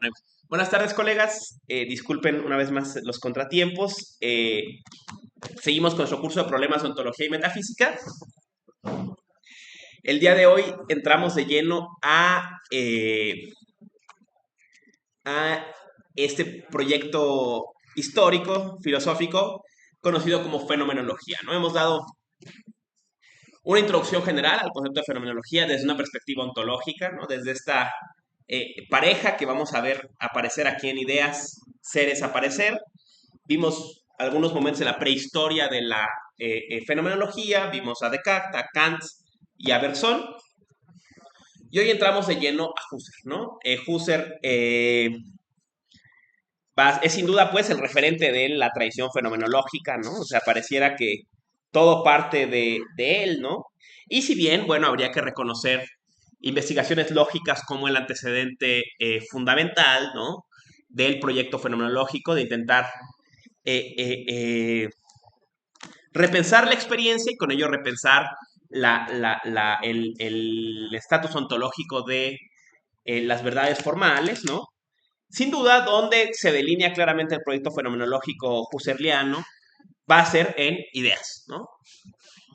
no hay más. Buenas tardes, colegas. Disculpen una vez más los contratiempos. Seguimos con nuestro curso de problemas de ontología y metafísica. El día de hoy entramos de lleno a este proyecto histórico, filosófico, conocido como fenomenología, ¿no? Hemos dado una introducción general al concepto de fenomenología desde una perspectiva ontológica, ¿no? Desde esta pareja que vamos a ver aparecer aquí en Ideas, Seres, Aparecer. Vimos algunos momentos de la prehistoria de la fenomenología, vimos a Descartes, a Kant y a Bergson, y hoy entramos de lleno a Husserl, ¿no? Husserl es sin duda pues el referente de la tradición fenomenológica, ¿no? O sea, pareciera que todo parte de él, ¿no? Y si bien, bueno, habría que reconocer investigaciones lógicas como el antecedente fundamental, ¿no? Del proyecto fenomenológico, de intentar eh, eh, eh, repensar la experiencia y con ello repensar el estatus ontológico de las verdades formales, ¿no? Sin duda, donde se delinea claramente el proyecto fenomenológico husserliano va a ser en ideas, ¿no?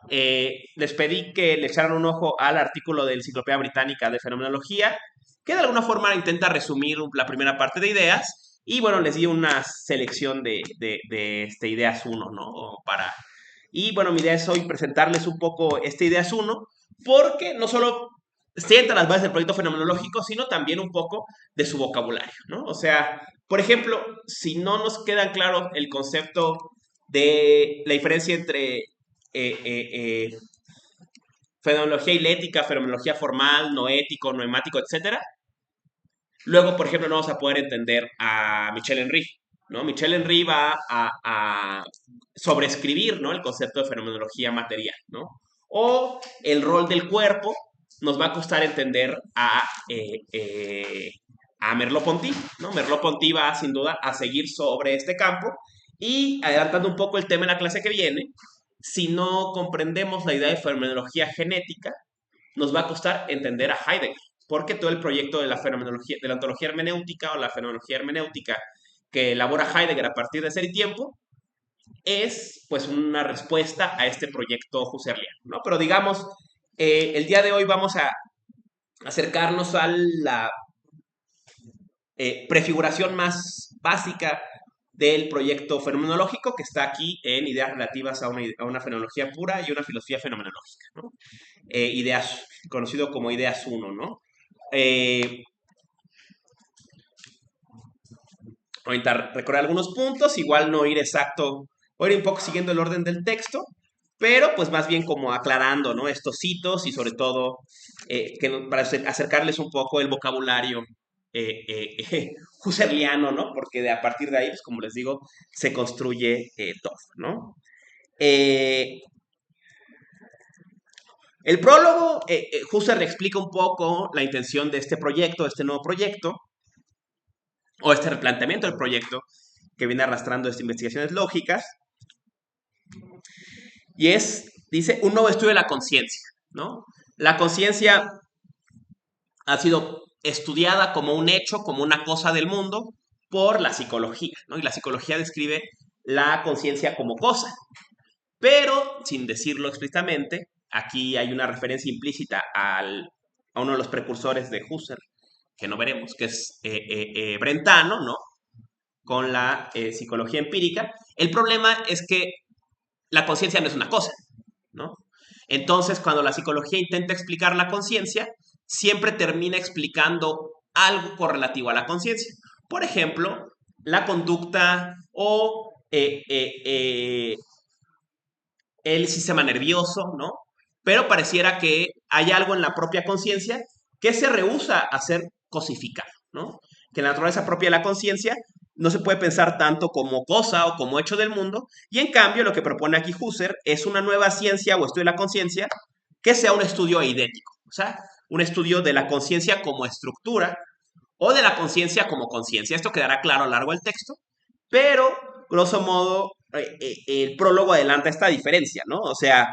Les pedí que le echaran un ojo al artículo de la Enciclopedia Británica de Fenomenología, que de alguna forma intenta resumir la primera parte de ideas, y bueno, les di una selección de ideas uno, ¿no? Y bueno, mi idea es hoy presentarles un poco esta ideas uno, porque no solo sienta las bases del proyecto fenomenológico, sino también un poco de su vocabulario, ¿no? O sea, por ejemplo, si no nos queda claro el concepto de la diferencia entre fenomenología ilética, fenomenología formal, noético, noemático, etcétera, luego, por ejemplo, no vamos a poder entender a Michel Henry, ¿no? Michel Henry va a sobreescribir, ¿no? El concepto de fenomenología material, ¿no? O el rol del cuerpo nos va a costar entender a Merleau-Ponty, ¿no? Merleau-Ponty va sin duda a seguir sobre este campo y adelantando un poco el tema en la clase que viene, si no comprendemos la idea de fenomenología genética, nos va a costar entender a Heidegger, porque todo el proyecto de la fenomenología, de la ontología hermenéutica o la fenomenología hermenéutica que elabora Heidegger a partir de Ser y Tiempo es pues una respuesta a este proyecto husserliano, ¿no? Pero digamos, el día de hoy vamos a acercarnos a la prefiguración más básica del proyecto fenomenológico que está aquí en Ideas relativas a una fenomenología pura y una filosofía fenomenológica, ¿no? Ideas, conocido como Ideas uno, ¿no? Voy a intentar recordar algunos puntos, igual no ir exacto, voy a ir un poco siguiendo el orden del texto, pero pues más bien como aclarando, ¿no? Estos hitos y sobre todo para acercarles un poco el vocabulario husserliano, ¿no? Porque a partir de ahí, pues como les digo, se construye todo, ¿no? Eh, el prólogo, Husserl explica un poco la intención de este proyecto, de este nuevo proyecto, o este replanteamiento del proyecto que viene arrastrando estas investigaciones lógicas, y dice, un nuevo estudio de la conciencia, ¿no? La conciencia ha sido estudiada como un hecho, como una cosa del mundo, por la psicología, ¿no? Y la psicología describe la conciencia como cosa, pero sin decirlo explícitamente, aquí hay una referencia implícita a uno de los precursores de Husserl, que no veremos, que es Brentano, ¿no? Con la psicología empírica. El problema es que la conciencia no es una cosa, ¿no? Entonces, cuando la psicología intenta explicar la conciencia, siempre termina explicando algo correlativo a la conciencia. Por ejemplo, la conducta o el sistema nervioso, ¿no? Pero pareciera que hay algo en la propia conciencia que se rehúsa a ser cosificado, ¿no? Que la naturaleza propia de la conciencia no se puede pensar tanto como cosa o como hecho del mundo, y en cambio lo que propone aquí Husserl es una nueva ciencia o estudio de la conciencia que sea un estudio eidético, o sea, un estudio de la conciencia como estructura o de la conciencia como conciencia. Esto quedará claro a lo largo del texto, pero grosso modo el prólogo adelanta esta diferencia, ¿no? O sea,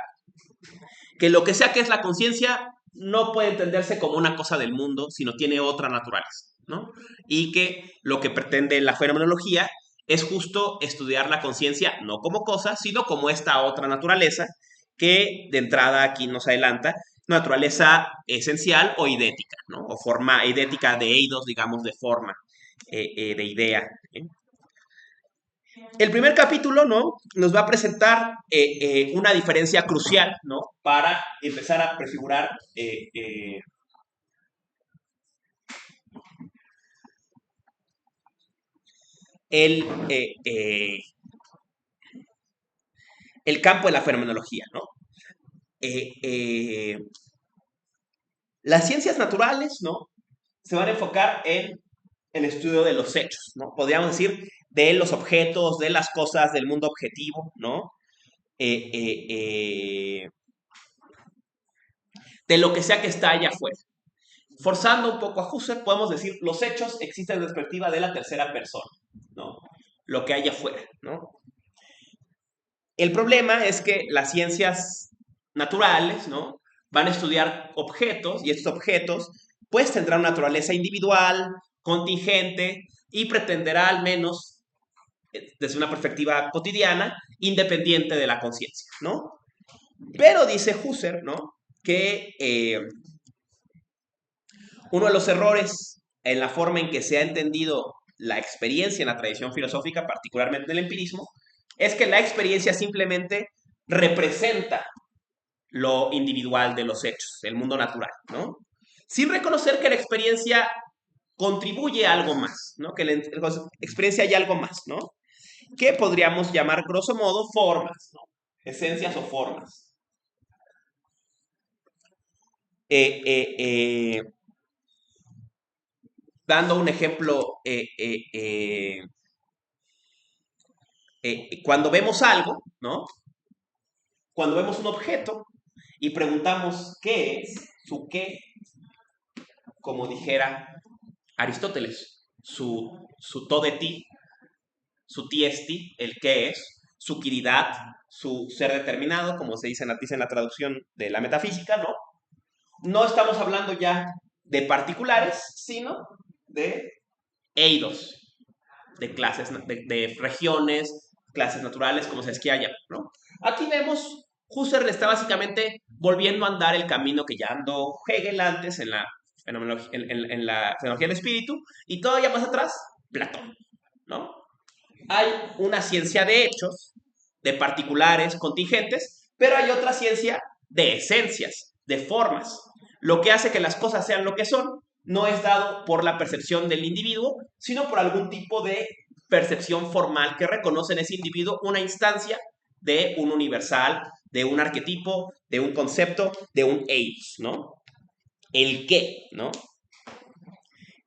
que lo que sea que es la conciencia no puede entenderse como una cosa del mundo, sino tiene otra naturaleza. ¿no? Y que lo que pretende la fenomenología es justo estudiar la conciencia no como cosa, sino como esta otra naturaleza que de entrada aquí nos adelanta, naturaleza esencial o idética, ¿no? O forma idética de eidos, digamos, de forma, de idea. ¿Eh? El primer capítulo, ¿no? Nos va a presentar una diferencia crucial, ¿no? Para empezar a prefigurar el, eh, eh, el campo de la fenomenología, ¿no? Eh, eh, las ciencias naturales, ¿no? Se van a enfocar en el estudio de los hechos, ¿no? Podríamos decir de los objetos, de las cosas, del mundo objetivo, ¿no? Eh, eh, eh, de lo que sea que está allá afuera. Forzando un poco a Husserl, podemos decir los hechos existen desde la perspectiva de la tercera persona, ¿no? Lo que hay afuera, ¿no? El problema es que las ciencias naturales, ¿no? Van a estudiar objetos y estos objetos pues tendrán una naturaleza individual, contingente y pretenderá al menos desde una perspectiva cotidiana independiente de la conciencia, ¿no? Pero dice Husserl, ¿no? Que uno de los errores en la forma en que se ha entendido la experiencia en la tradición filosófica, particularmente en el empirismo, es que la experiencia simplemente representa lo individual de los hechos, el mundo natural, ¿no? Sin reconocer que la experiencia contribuye a algo más, ¿no? Que en la experiencia hay algo más, ¿no? Que podríamos llamar, grosso modo, formas, ¿no? Esencias o formas. Eh, eh, eh, dando un ejemplo, cuando vemos algo, ¿no? Cuando vemos un objeto y preguntamos qué es, su qué, como dijera Aristóteles, su to de ti, su tiesti, el qué es, su quiridad, su ser determinado, como se dice en la traducción de la metafísica, ¿no? No estamos hablando ya de particulares, sino de eidos, de clases, de regiones, clases naturales, como se es que haya, ¿no? Aquí vemos, Husserl está básicamente volviendo a andar el camino que ya andó Hegel antes en la en la fenomenología del espíritu, y todavía más atrás, Platón, ¿no? Hay una ciencia de hechos, de particulares, contingentes, pero hay otra ciencia de esencias, de formas. Lo que hace que las cosas sean lo que son no es dado por la percepción del individuo, sino por algún tipo de percepción formal que reconoce en ese individuo una instancia de un universal, de un arquetipo, de un concepto, de un eidos, ¿no? El qué, ¿no?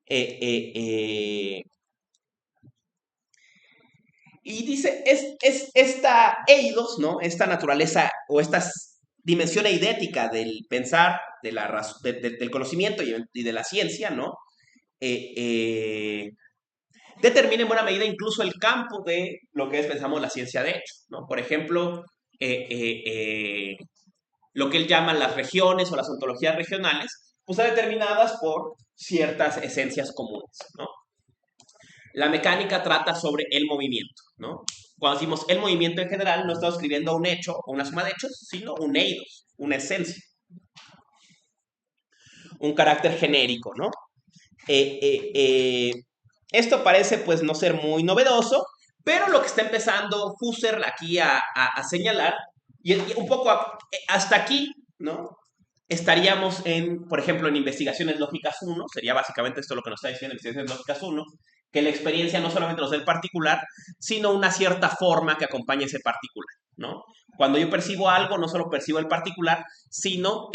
Eh, eh, eh, Y dice, es esta eidos, ¿no? Esta naturaleza o esta dimensión eidética del pensar, de del conocimiento y de la ciencia, ¿no? Eh, eh, determina en buena medida incluso el campo de lo que es, pensamos, la ciencia de hecho, ¿no? Por ejemplo, lo que él llama las regiones o las ontologías regionales, pues están determinadas por ciertas esencias comunes, ¿no? La mecánica trata sobre el movimiento, ¿no? Cuando decimos el movimiento en general, no estamos escribiendo un hecho o una suma de hechos, sino un eidos, una esencia, un carácter genérico, ¿no? Eh, eh, eh, esto parece pues no ser muy novedoso, pero lo que está empezando Husserl aquí a señalar, y un poco hasta aquí, ¿no? Estaríamos en, por ejemplo, en investigaciones lógicas 1, sería básicamente esto lo que nos está diciendo investigaciones lógicas 1, que la experiencia no solamente nos da el particular, sino una cierta forma que acompaña ese particular, ¿no? Cuando yo percibo algo, no solo percibo el particular, sino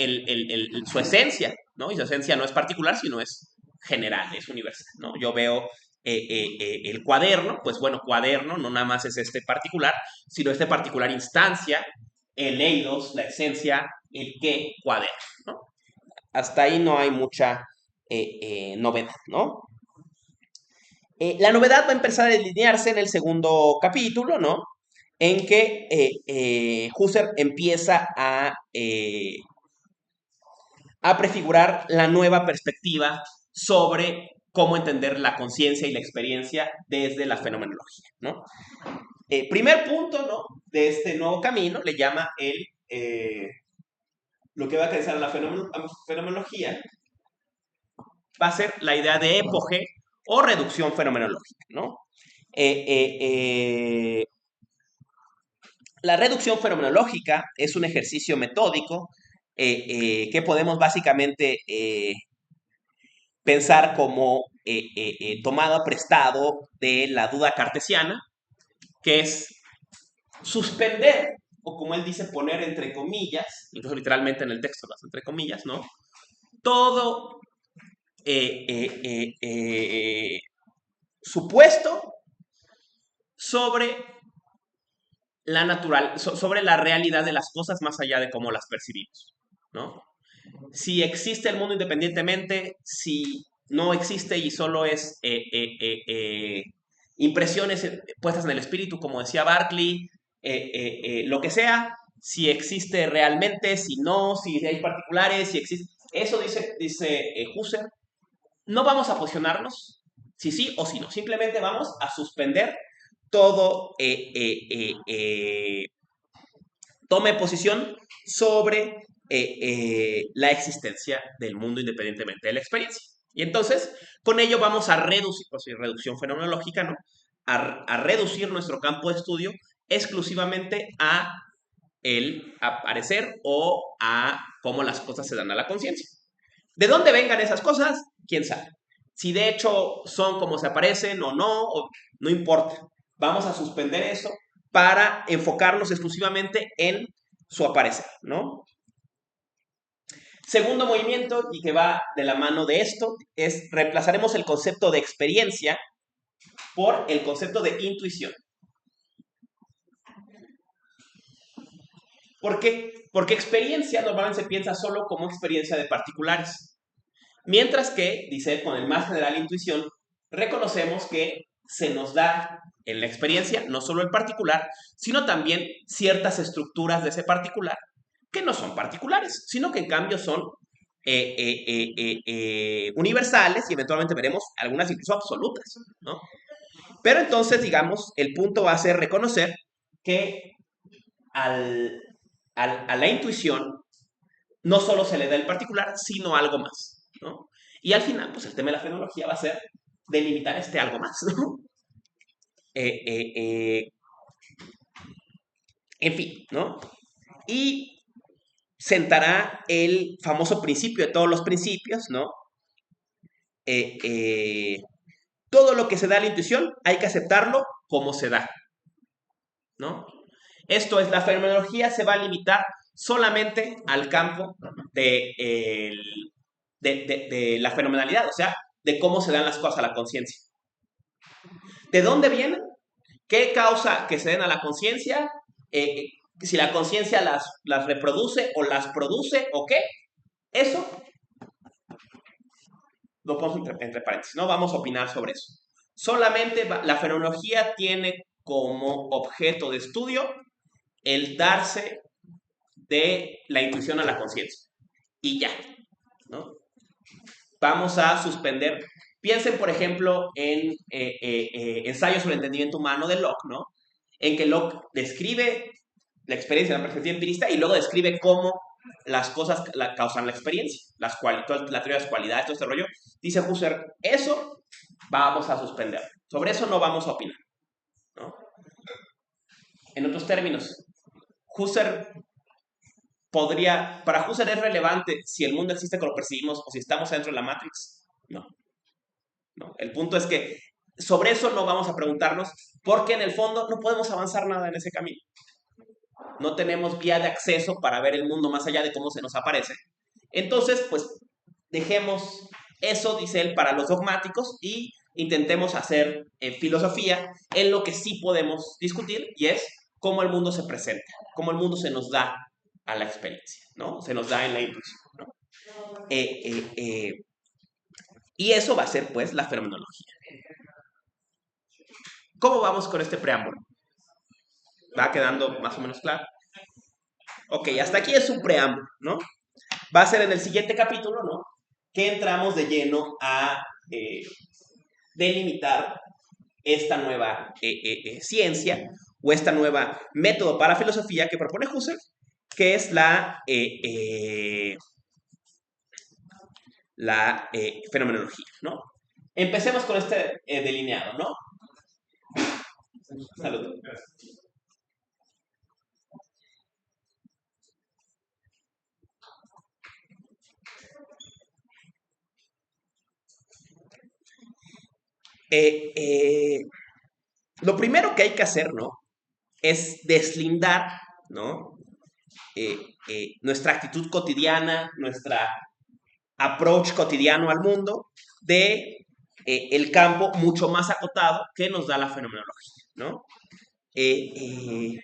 su esencia, ¿no? Y su esencia no es particular, sino es general, es universal, ¿no? Yo veo el cuaderno, pues bueno, cuaderno no nada más es este particular, sino este particular instancia, el eidos, la esencia, el qué, cuaderno, ¿no? Hasta ahí no hay mucha novedad, ¿no? La novedad va a empezar a delinearse en el segundo capítulo, ¿no? En que Husserl empieza a prefigurar la nueva perspectiva sobre cómo entender la conciencia y la experiencia desde la fenomenología, ¿no? Primer punto, ¿no?, de este nuevo camino le llama lo que va a caracterizar a la fenomenología va a ser la idea de epoge o reducción fenomenológica, ¿no? La reducción fenomenológica es un ejercicio metódico que podemos básicamente pensar como tomado prestado de la duda cartesiana, que es suspender, o como él dice, poner entre comillas, incluso literalmente en el texto las entre comillas, ¿no?, todo supuesto sobre sobre la realidad de las cosas más allá de cómo las percibimos, ¿no? Si existe el mundo independientemente, si no existe y solo es impresiones puestas en el espíritu, como decía Berkeley, lo que sea, si existe realmente, si no, si hay particulares, si existe. Eso dice Husserl. No vamos a posicionarnos si sí o si no. Simplemente vamos a suspender todo tome posición sobre la existencia del mundo independientemente de la experiencia. Y entonces, con ello vamos a reducir, pues, reducción fenomenológica, ¿no?, a reducir nuestro campo de estudio exclusivamente a el aparecer o a cómo las cosas se dan a la conciencia. ¿De dónde vengan esas cosas? ¿Quién sabe? Si de hecho son como se aparecen o no importa. Vamos a suspender eso para enfocarnos exclusivamente en su aparecer, ¿no? Segundo movimiento, y que va de la mano de esto, es reemplazaremos el concepto de experiencia por el concepto de intuición. ¿Por qué? Porque experiencia normalmente se piensa solo como experiencia de particulares. Mientras que, dice con el más general intuición, reconocemos que se nos da en la experiencia no solo el particular, sino también ciertas estructuras de ese particular que no son particulares, sino que en cambio son universales y eventualmente veremos algunas incluso absolutas, ¿no? Pero entonces, digamos, el punto va a ser reconocer que a la intuición no solo se le da el particular, sino algo más, ¿no? Y al final, pues el tema de la fenomenología va a ser delimitar este algo más, ¿no? En fin, ¿no? Y sentará el famoso principio de todos los principios, ¿no? Todo lo que se da a la intuición hay que aceptarlo como se da, ¿no? Esto es, la fenomenología se va a limitar solamente al campo de la fenomenalidad, o sea, de cómo se dan las cosas a la conciencia. ¿De dónde vienen? ¿Qué causa que se den a la conciencia? Si la conciencia las reproduce o las produce o qué. Eso lo pongo entre paréntesis, no vamos a opinar sobre eso. Solamente la fenomenología tiene como objeto de estudio el darse de la intuición a la conciencia. Y ya, ¿no? Vamos a suspender. Piensen, por ejemplo, en Ensayo sobre el entendimiento humano de Locke, ¿no? En que Locke describe la experiencia de la perspectiva empirista y luego describe cómo las cosas causan la experiencia, la teoría de las cualidades, todo este rollo. Dice Husserl, eso vamos a suspender. Sobre eso no vamos a opinar, ¿no? En otros términos, para Husserl es relevante si el mundo existe como lo percibimos o si estamos dentro de la Matrix. No. El punto es que sobre eso no vamos a preguntarnos porque en el fondo no podemos avanzar nada en ese camino. No tenemos vía de acceso para ver el mundo más allá de cómo se nos aparece. Entonces, pues, dejemos eso, dice él, para los dogmáticos y intentemos hacer filosofía en lo que sí podemos discutir y es cómo el mundo se presenta, cómo el mundo se nos da a la experiencia, ¿no? Se nos da en la intuición, ¿no? Y eso va a ser, pues, la fenomenología. ¿Cómo vamos con este preámbulo? ¿Va quedando más o menos claro? Ok, hasta aquí es un preámbulo, ¿no? Va a ser en el siguiente capítulo, ¿no?, que entramos de lleno a delimitar esta nueva ciencia o esta nueva método para filosofía que propone Husserl, que es la fenomenología, ¿no? Empecemos con este delineado, ¿no? Salud. Eh, eh, lo primero que hay que hacer, ¿no? Es deslindar, ¿no? Nuestra actitud cotidiana, nuestra approach cotidiano al mundo de el campo mucho más acotado que nos da la fenomenología, ¿no? Eh, eh,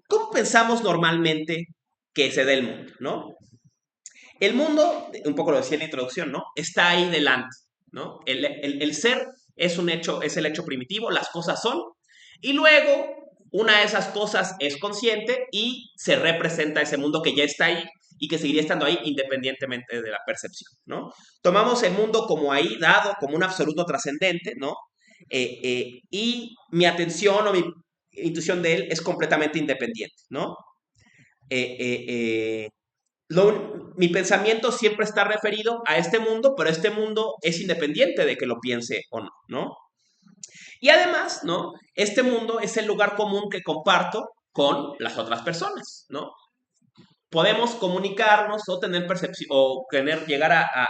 ¿Cómo pensamos normalmente que se da el mundo, ¿no? El mundo, un poco lo decía en la introducción, ¿no? Está ahí delante, ¿no? El ser es un hecho, es el hecho primitivo, las cosas son, y luego una de esas cosas es consciente y se representa ese mundo que ya está ahí y que seguiría estando ahí independientemente de la percepción, ¿no? Tomamos el mundo como ahí, dado, como un absoluto trascendente, ¿no? Y mi atención o mi intuición de él es completamente independiente, ¿no? Eh, eh, eh, mi pensamiento siempre está referido a este mundo, pero este mundo es independiente de que lo piense o no, ¿no? Y además, ¿no? Este mundo es el lugar común que comparto con las otras personas, ¿no? Podemos comunicarnos o tener percepción o tener, llegar a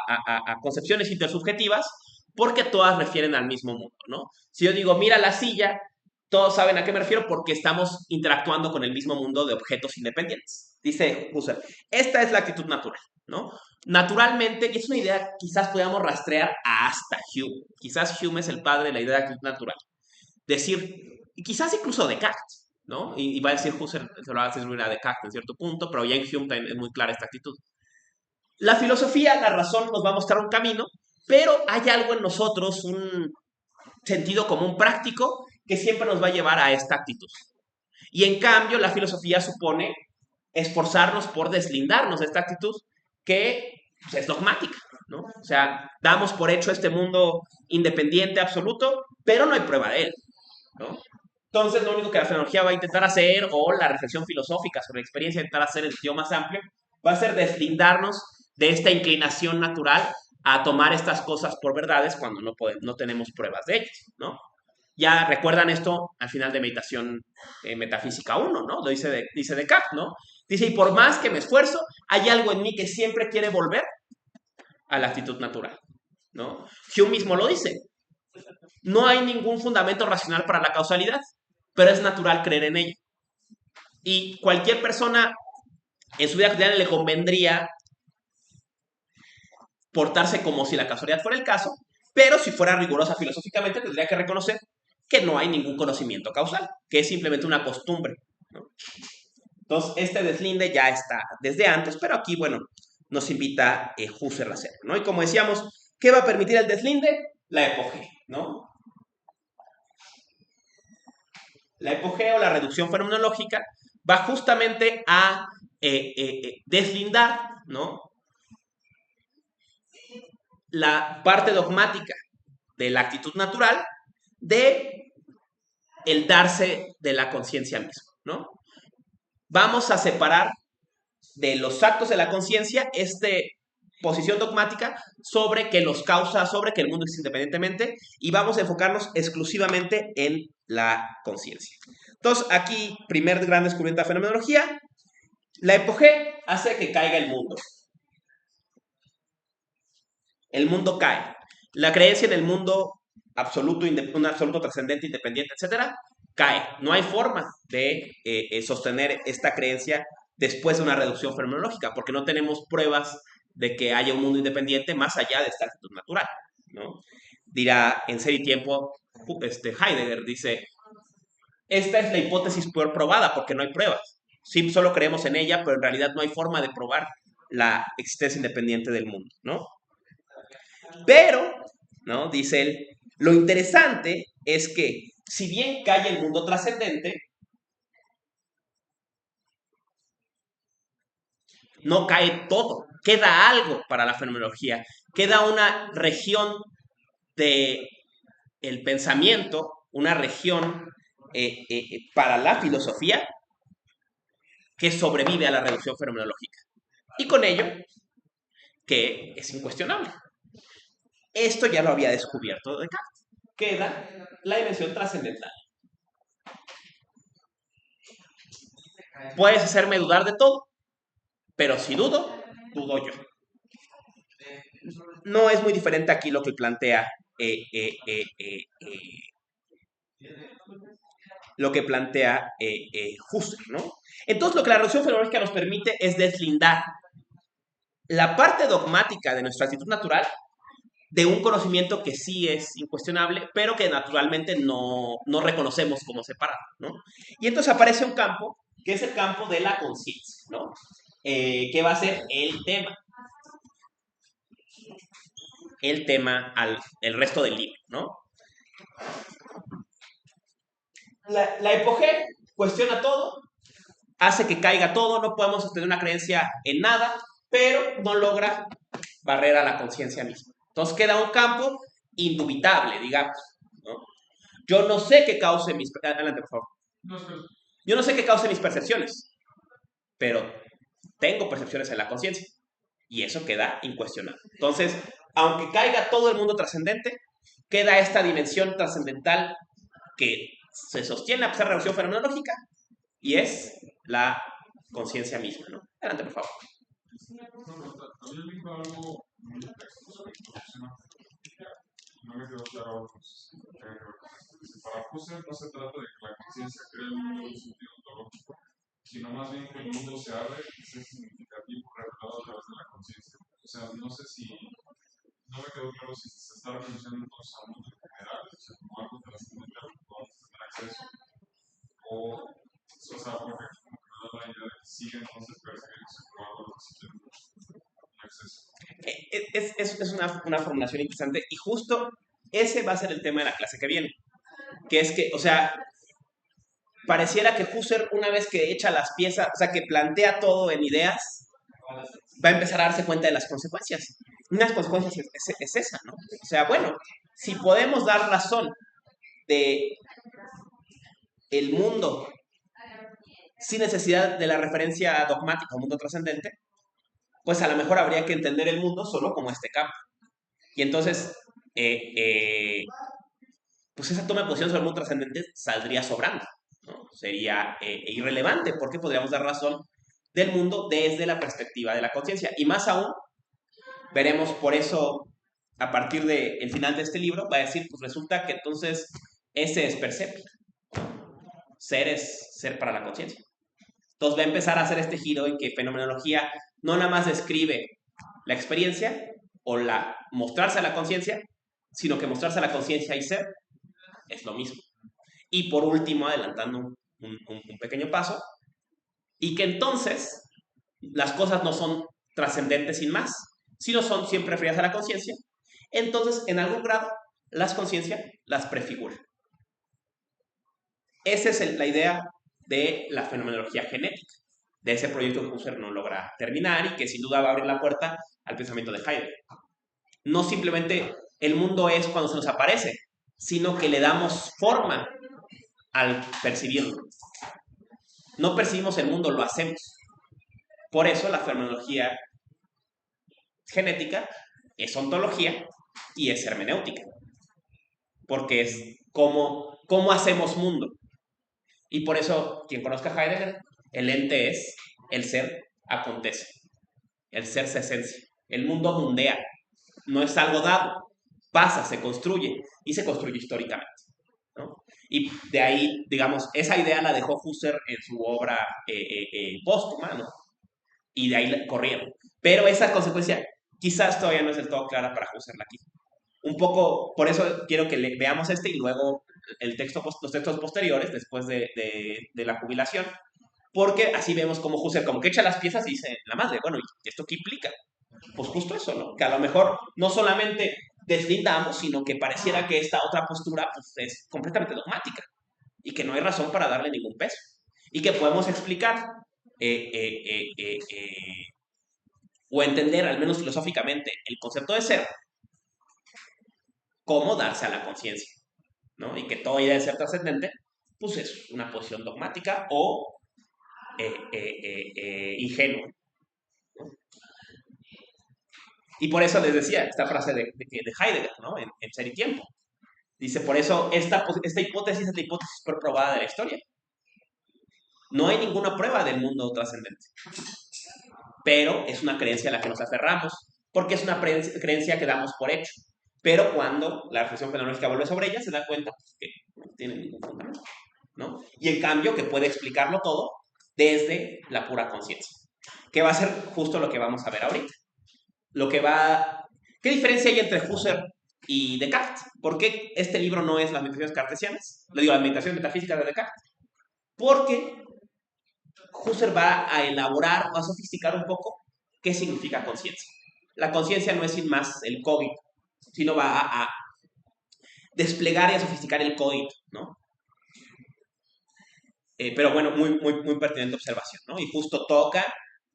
concepciones intersubjetivas porque todas refieren al mismo mundo, ¿no? Si yo digo, mira la silla, todos saben a qué me refiero porque estamos interactuando con el mismo mundo de objetos independientes. Dice Husserl, esta es la actitud natural, ¿no? Naturalmente, y es una idea que quizás podamos rastrear hasta Hume. Quizás Hume es el padre de la idea de actitud natural. Decir, y quizás incluso Descartes, ¿no? Y va a decir Husserl, se lo va a decir a Descartes en cierto punto, pero ya en Hume también es muy clara esta actitud. La filosofía, la razón nos va a mostrar un camino, pero hay algo en nosotros, un sentido común práctico, que siempre nos va a llevar a esta actitud. Y en cambio, la filosofía supone esforzarnos por deslindarnos de esta actitud que pues, es dogmática, ¿no? O sea, damos por hecho este mundo independiente absoluto, pero no hay prueba de él, ¿no? Entonces, lo único que la fenomenología va a intentar hacer, o la reflexión filosófica sobre la experiencia, intentar hacer en el sentido más amplio, va a ser deslindarnos de esta inclinación natural a tomar estas cosas por verdades cuando no tenemos pruebas de ellas, ¿no? Ya recuerdan esto al final de Meditación Metafísica 1, ¿no? Lo dice Descartes, ¿no? Dice, y por más que me esfuerzo, hay algo en mí que siempre quiere volver a la actitud natural, ¿no? Hume mismo lo dice. No hay ningún fundamento racional para la causalidad, pero es natural creer en ella. Y cualquier persona en su vida cotidiana le convendría portarse como si la casualidad fuera el caso, pero si fuera rigurosa filosóficamente tendría que reconocer que no hay ningún conocimiento causal, que es simplemente una costumbre, ¿no? Entonces, este deslinde ya está desde antes, pero aquí, bueno, nos invita Husserl a hacerlo, ¿no? Y como decíamos, ¿qué va a permitir el deslinde? La epogea, ¿no? La epogea o la reducción fenomenológica va justamente a deslindar, ¿no? La parte dogmática de la actitud natural de el darse de la conciencia misma, ¿no? Vamos a separar de los actos de la conciencia esta posición dogmática sobre que los causa, sobre que el mundo existe independientemente, y vamos a enfocarnos exclusivamente en la conciencia. Entonces, aquí, primer gran descubrimiento de la fenomenología, la epogea hace que caiga el mundo. El mundo cae. La creencia en el mundo absoluto, un absoluto trascendente, independiente, etcétera, cae. No hay forma de sostener esta creencia después de una reducción fenomenológica, porque no tenemos pruebas de que haya un mundo independiente más allá de esta actitud natural, ¿no? Dirá en Ser y Tiempo, Heidegger dice, esta es la hipótesis peor probada porque no hay pruebas. Sí, solo creemos en ella, pero en realidad no hay forma de probar la existencia independiente del mundo, ¿no? Pero, ¿no? Dice él, lo interesante es que si bien cae el mundo trascendente, no cae todo, queda algo para la fenomenología, queda una región de el pensamiento, una región para la filosofía que sobrevive a la reducción fenomenológica. Y con ello, que es incuestionable. Esto ya lo había descubierto Descartes. Queda la dimensión trascendental. Puedes hacerme dudar de todo, pero si dudo, dudo yo. No es muy diferente aquí lo que plantea Husserl, ¿no? Entonces, lo que la reducción fenomenológica nos permite es deslindar la parte dogmática de nuestra actitud natural de un conocimiento que sí es incuestionable, pero que naturalmente no reconocemos como separado, ¿no? Y entonces aparece un campo, que es el campo de la conciencia, ¿no? Que va a ser el tema el resto del libro, ¿no? La epogé cuestiona todo, hace que caiga todo, no podemos sostener una creencia en nada, pero no logra barrer a la conciencia misma. Entonces queda un campo indubitable, digamos, ¿no? Yo no sé qué cause mis... Adelante, por favor. Yo no sé qué cause mis percepciones, pero tengo percepciones en la conciencia y eso queda incuestionable. Entonces, aunque caiga todo el mundo trascendente, queda esta dimensión trascendental que se sostiene a pesar de la reducción fenomenológica y es la conciencia misma, ¿no? Adelante, por favor. Había leído algo en un texto sobre introducción a no me quedó claro para Husserl no se trata de que la conciencia cree el mundo en un sentido ontológico, sino más bien que el mundo se abre y sea significativo revelado a través de la conciencia. O sea, no sé si, no me quedó claro si se está refiriendo entonces a un mundo en general, o sea, como algo trascendental al que podamos tener acceso, o sea, porque como que me da la idea de que sigue entonces percibiéndose como algo a lo que sí tenemos acceso. Es una formulación interesante y justo ese va a ser el tema de la clase que viene, que es que, o sea, pareciera que Husserl, una vez que echa las piezas, o sea, que plantea todo en ideas, va a empezar a darse cuenta de las consecuencias. Una de las consecuencias es esa, ¿no? O sea, bueno, si podemos dar razón de el mundo sin necesidad de la referencia dogmática al mundo trascendente, pues a lo mejor habría que entender el mundo solo como este campo. Y entonces, eh, eh, pues esa toma de posición sobre el mundo trascendente saldría sobrando, ¿no? Sería irrelevante porque podríamos dar razón del mundo desde la perspectiva de la conciencia. Y más aún, veremos por eso, a partir del final de este libro, va a decir, pues resulta que entonces ese es percepto. Ser es ser para la conciencia. Entonces va a empezar a hacer este giro en que fenomenología no nada más describe la experiencia o mostrarse a la conciencia, sino que mostrarse a la conciencia y ser es lo mismo. Y por último, adelantando un pequeño paso, y que entonces las cosas no son trascendentes sin más, sino son siempre referidas a la conciencia. Entonces, en algún grado, las conciencias las prefiguran. Esa es la idea de la fenomenología genética, de ese proyecto que Husserl no logra terminar y que sin duda va a abrir la puerta al pensamiento de Heidegger. No simplemente el mundo es cuando se nos aparece, sino que le damos forma al percibirlo. No percibimos el mundo, lo hacemos. Por eso la fenomenología genética es ontología y es hermenéutica. Porque es cómo hacemos mundo. Y por eso, quien conozca a Heidegger, el ente es, el ser acontece. El ser se esencia. El mundo mundea. No es algo dado. Pasa, se construye. Y se construye históricamente, ¿no? Y de ahí, digamos, esa idea la dejó Husserl en su obra póstuma, ¿no? Y de ahí corrieron. Pero esa consecuencia quizás todavía no es del todo clara para Husserl aquí. Un poco, por eso quiero que veamos este y luego los textos posteriores después de la jubilación, porque así vemos cómo Husserl como que echa las piezas y dice, la madre, bueno, ¿y esto qué implica? Pues justo eso, ¿no? Que a lo mejor no solamente deslindamos, sino que pareciera que esta otra postura pues, es completamente dogmática y que no hay razón para darle ningún peso y que podemos explicar eh, eh, eh, eh, eh, o entender, al menos filosóficamente, el concepto de ser cómo darse a la conciencia, ¿no? Y que toda idea de ser trascendente, pues es una posición dogmática o ingenua. Y por eso les decía esta frase de Heidegger, ¿no? En Ser y Tiempo. Dice, por eso esta hipótesis es la hipótesis probada de la historia. No hay ninguna prueba del mundo trascendente. Pero es una creencia a la que nos aferramos, porque es una creencia que damos por hecho. Pero cuando la reflexión fenomenológica vuelve sobre ella, se da cuenta que no tiene ningún fundamento, ¿no? Y en cambio que puede explicarlo todo desde la pura conciencia. Que va a ser justo lo que vamos a ver ahorita. ¿Qué diferencia hay entre Husserl y Descartes? ¿Por qué este libro no es las meditaciones cartesianas? Le digo, las meditaciones metafísicas de Descartes. Porque Husserl va a elaborar, va a sofisticar un poco qué significa conciencia. La conciencia no es sin más el cogito, sino va a desplegar y a sofisticar el cogito, ¿no? Pero bueno, muy pertinente observación, ¿no? Y justo toca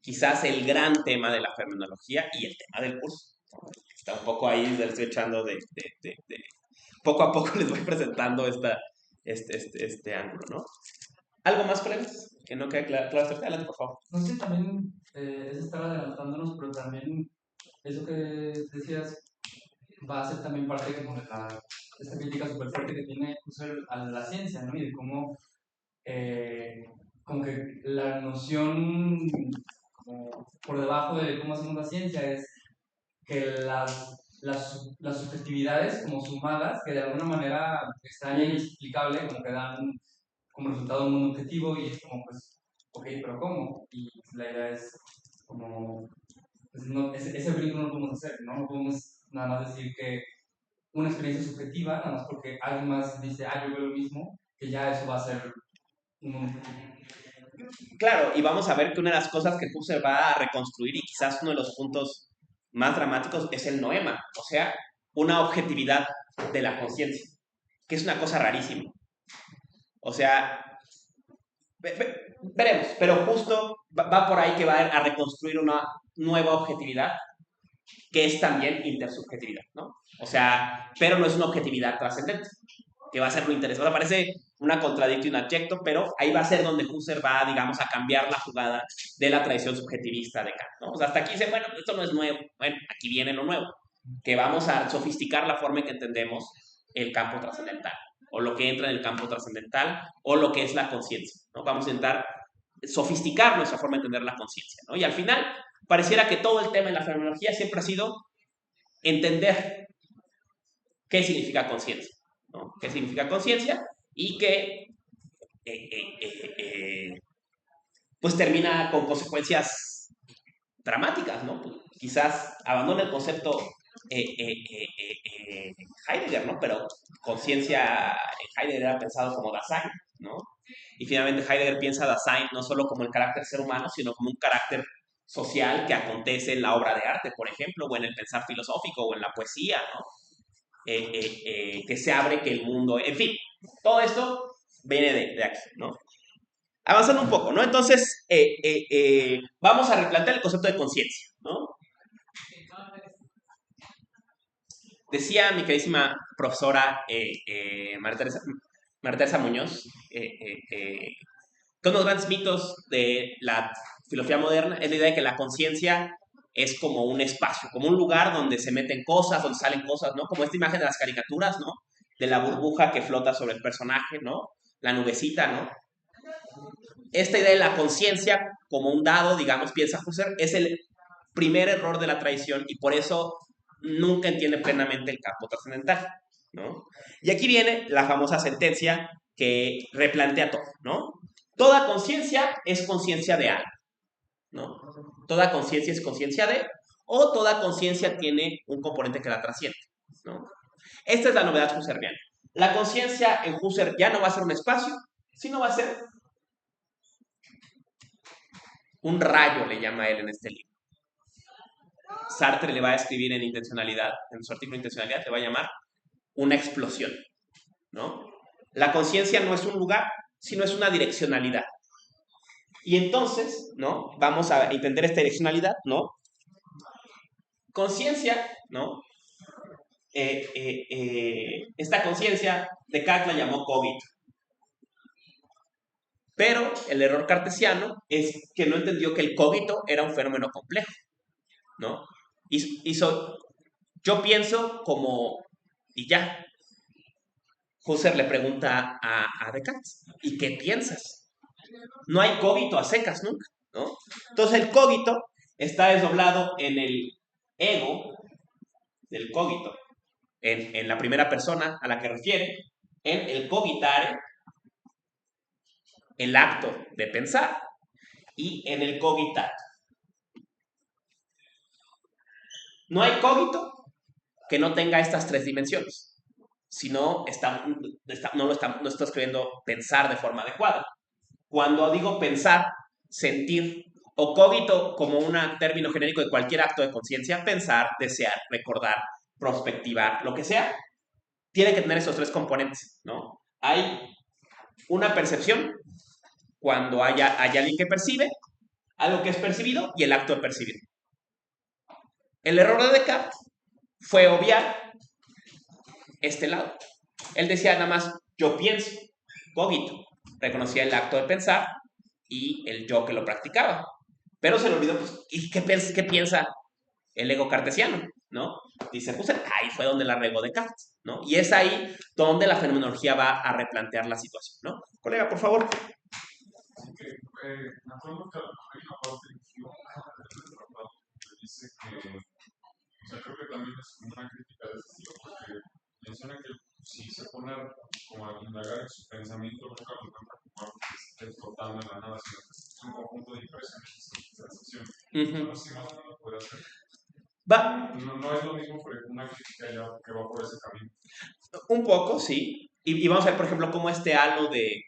quizás el gran tema de la fenomenología y el tema del curso. Está un poco ahí, le estoy echando poco a poco les voy presentando este ángulo, ¿no? ¿Algo más, colegas? Que no quede claro. Adelante, por favor. No sé, también es estar adelantándonos, pero también eso que decías va a ser también parte como de esta crítica súper fuerte que tiene Husserl a la ciencia, ¿no? Y de cómo como que la noción como por debajo de cómo hacemos la ciencia es que las subjetividades como sumadas, que de alguna manera extraña e inexplicable, como que dan como resultado un mundo objetivo y es como pues, ok, pero ¿cómo? Y la idea es como, pues no, ese brinco no lo podemos hacer, ¿no? No podemos nada más decir que una experiencia subjetiva, nada más porque alguien más dice, yo veo lo mismo, que ya eso va a ser un mundo objetivo. Claro, y vamos a ver que una de las cosas que Husserl va a reconstruir y quizás uno de los puntos más dramáticos es el noema, o sea, una objetividad de la conciencia, que es una cosa rarísima. O sea, veremos, pero justo va por ahí que va a reconstruir una nueva objetividad que es también intersubjetividad, ¿no? O sea, pero no es una objetividad trascendente, que va a ser lo interesante. O sea, parece una contradicción, un adyecto, pero ahí va a ser donde Husserl va, digamos, a cambiar la jugada de la tradición subjetivista de Kant, ¿no? O sea, hasta aquí dice, bueno, esto no es nuevo. Bueno, aquí viene lo nuevo, que vamos a sofisticar la forma en que entendemos el campo trascendental, o lo que entra en el campo trascendental, o lo que es la conciencia, ¿no? Vamos a intentar sofisticar nuestra forma de entender la conciencia, ¿no? Y al final, pareciera que todo el tema en la fenomenología siempre ha sido entender qué significa conciencia, ¿no? ¿Qué significa conciencia? Y que pues termina con consecuencias dramáticas, ¿no? Pues, quizás abandona el concepto Heidegger, ¿no? Pero conciencia Heidegger era pensado como Dasein, ¿no? Y finalmente Heidegger piensa Dasein no solo como el carácter ser humano, sino como un carácter social que acontece en la obra de arte, por ejemplo, o en el pensar filosófico, o en la poesía, ¿no? Que se abre, que el mundo, en fin, todo esto viene de aquí, ¿no? Avanzando un poco, ¿no? Entonces, vamos a replantear el concepto de conciencia, ¿no? Decía mi queridísima profesora María Teresa Muñoz, que uno de los grandes mitos de la filosofía moderna es la idea de que la conciencia es como un espacio, como un lugar donde se meten cosas, donde salen cosas, ¿no? Como esta imagen de las caricaturas, ¿no? De la burbuja que flota sobre el personaje, ¿no? La nubecita, ¿no? Esta idea de la conciencia como un dado, digamos, piensa Husserl, es el primer error de la tradición y por eso nunca entiende plenamente el campo trascendental, ¿no? Y aquí viene la famosa sentencia que replantea todo, ¿no? Toda conciencia es conciencia de algo, ¿no? Toda conciencia es conciencia de, o toda conciencia tiene un componente que la trasciende, ¿no? Esta es la novedad husserliana. La conciencia en Husserl ya no va a ser un espacio, sino va a ser un rayo, le llama él en este libro. Sartre le va a escribir en intencionalidad, en su artículo de intencionalidad, le va a llamar una explosión, ¿no? La conciencia no es un lugar, sino es una direccionalidad. Y entonces, ¿no? Vamos a entender esta direccionalidad, ¿no? Conciencia, ¿no? esta conciencia, Descartes la llamó cogito. Pero el error cartesiano es que no entendió que el cogito era un fenómeno complejo, ¿no? Yo pienso como, y ya. Husserl le pregunta a Descartes, ¿y qué piensas? No hay cogito a secas nunca, ¿no? Entonces el cogito está desdoblado en el ego del cogito, en la primera persona a la que refiere, en el cogitare, el acto de pensar, y en el cogitar. No hay cogito que no tenga estas tres dimensiones. Si no, no está escribiendo pensar de forma adecuada. Cuando digo pensar, sentir, o cogito como un término genérico de cualquier acto de conciencia, pensar, desear, recordar, prospectivar, lo que sea, tiene que tener esos tres componentes, ¿no? Hay una percepción cuando hay alguien que percibe, algo que es percibido y el acto de percibir. El error de Descartes fue obviar este lado. Él decía nada más, yo pienso, cogito. Reconocía el acto de pensar y el yo que lo practicaba. Pero se le olvidó, pues, ¿y qué piensa el ego cartesiano? ¿No? Dice Husserl, ahí fue donde la regó Descartes, ¿no? Y es ahí donde la fenomenología va a replantear la situación, ¿no? Colega, por favor. Me acuerdo que hay una parte del tratado que dice que, o sea, creo que también es una crítica de ese estilo, porque menciona que si se pone como a indagar en su pensamiento, nunca lo encuentra como algo que esté flotando en la nada, sino que es un conjunto de impresiones y sensaciones. No sé si más o menos puede hacer. No es lo mismo una crítica ya que va por ese camino. Un poco, sí. Y vamos a ver, por ejemplo, cómo este halo de,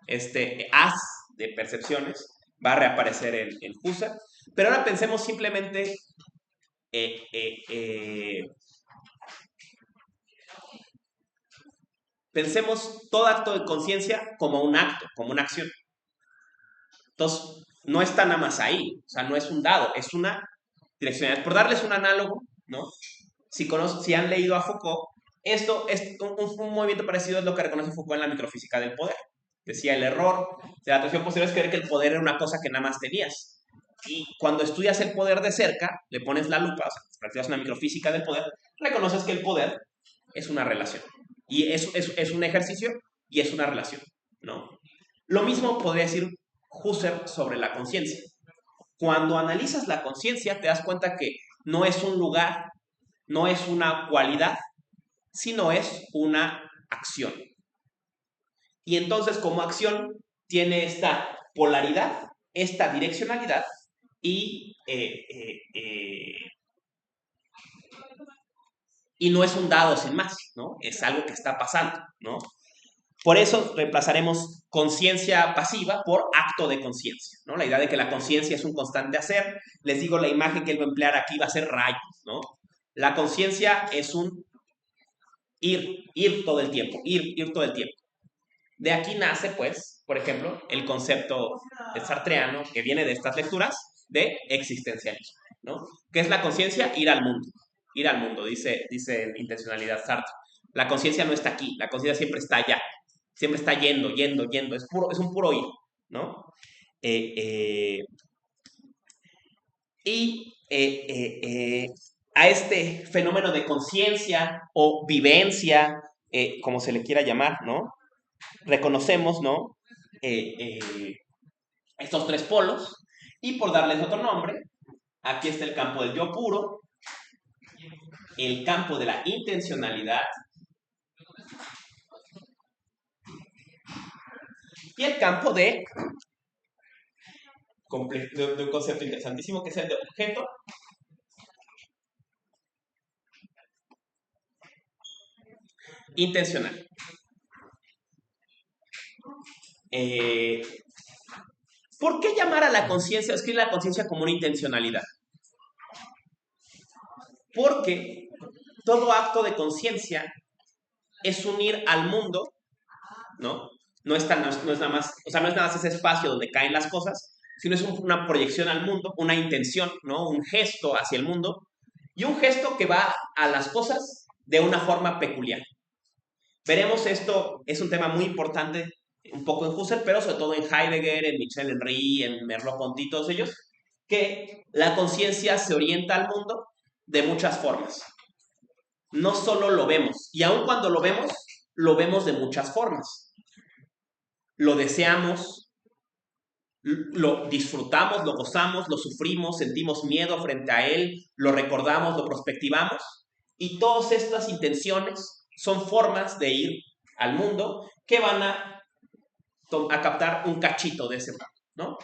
este haz de percepciones va a reaparecer en Husserl. Pero ahora pensemos simplemente pensemos todo acto de conciencia como un acto, como una acción. Entonces, no está nada más ahí, o sea, no es un dado, es una direccionalidad. Por darles un análogo, ¿no? Si han leído a Foucault, esto es un movimiento parecido es lo que reconoce Foucault en la microfísica del poder. Decía, el error de la atracción posterior es creer que el poder era una cosa que nada más tenías. Y cuando estudias el poder de cerca, le pones la lupa, o sea, practicas una microfísica del poder, reconoces que el poder es una relación. Y es un ejercicio y es una relación, ¿no? Lo mismo podría decir Husserl sobre la conciencia. Cuando analizas la conciencia, te das cuenta que no es un lugar, no es una cualidad, sino es una acción. Y entonces, como acción, tiene esta polaridad, esta direccionalidad y no es un dado sin más, ¿no? Es algo que está pasando, ¿no? Por eso reemplazaremos conciencia pasiva por acto de conciencia, ¿no? La idea de que la conciencia es un constante hacer. Les digo, la imagen que él va a emplear aquí va a ser rayos, ¿no? La conciencia es un ir todo el tiempo, ir todo el tiempo. De aquí nace, pues, por ejemplo, el concepto sartreano que viene de estas lecturas de existencialismo, ¿no? ¿Qué es la conciencia? Ir al mundo, dice en Intencionalidad Sartre. La conciencia no está aquí, la conciencia siempre está allá, siempre está yendo, es un puro ir, ¿no? A este fenómeno de conciencia o vivencia, como se le quiera llamar, ¿no? Reconocemos, ¿no? Estos tres polos, y por darles otro nombre, aquí está el campo del yo puro, el campo de la intencionalidad y el campo de un concepto interesantísimo que es el de objeto intencional. ¿Por qué llamar a la conciencia, escribir la conciencia como una intencionalidad? Porque todo acto de conciencia es unir al mundo, ¿no? No es nada más, o sea, no es nada más ese espacio donde caen las cosas, sino es una proyección al mundo, una intención, ¿no? Un gesto hacia el mundo y un gesto que va a las cosas de una forma peculiar. Veremos esto, es un tema muy importante, un poco en Husserl, pero sobre todo en Heidegger, en Michel Henry, en Merleau-Ponty, todos ellos, que la conciencia se orienta al mundo de muchas formas. No solo lo vemos, y aun cuando lo vemos de muchas formas. Lo deseamos, lo disfrutamos, lo gozamos, lo sufrimos, sentimos miedo frente a él, lo recordamos, lo prospectivamos, y todas estas intenciones son formas de ir al mundo que van a captar un cachito de ese mundo, ¿no?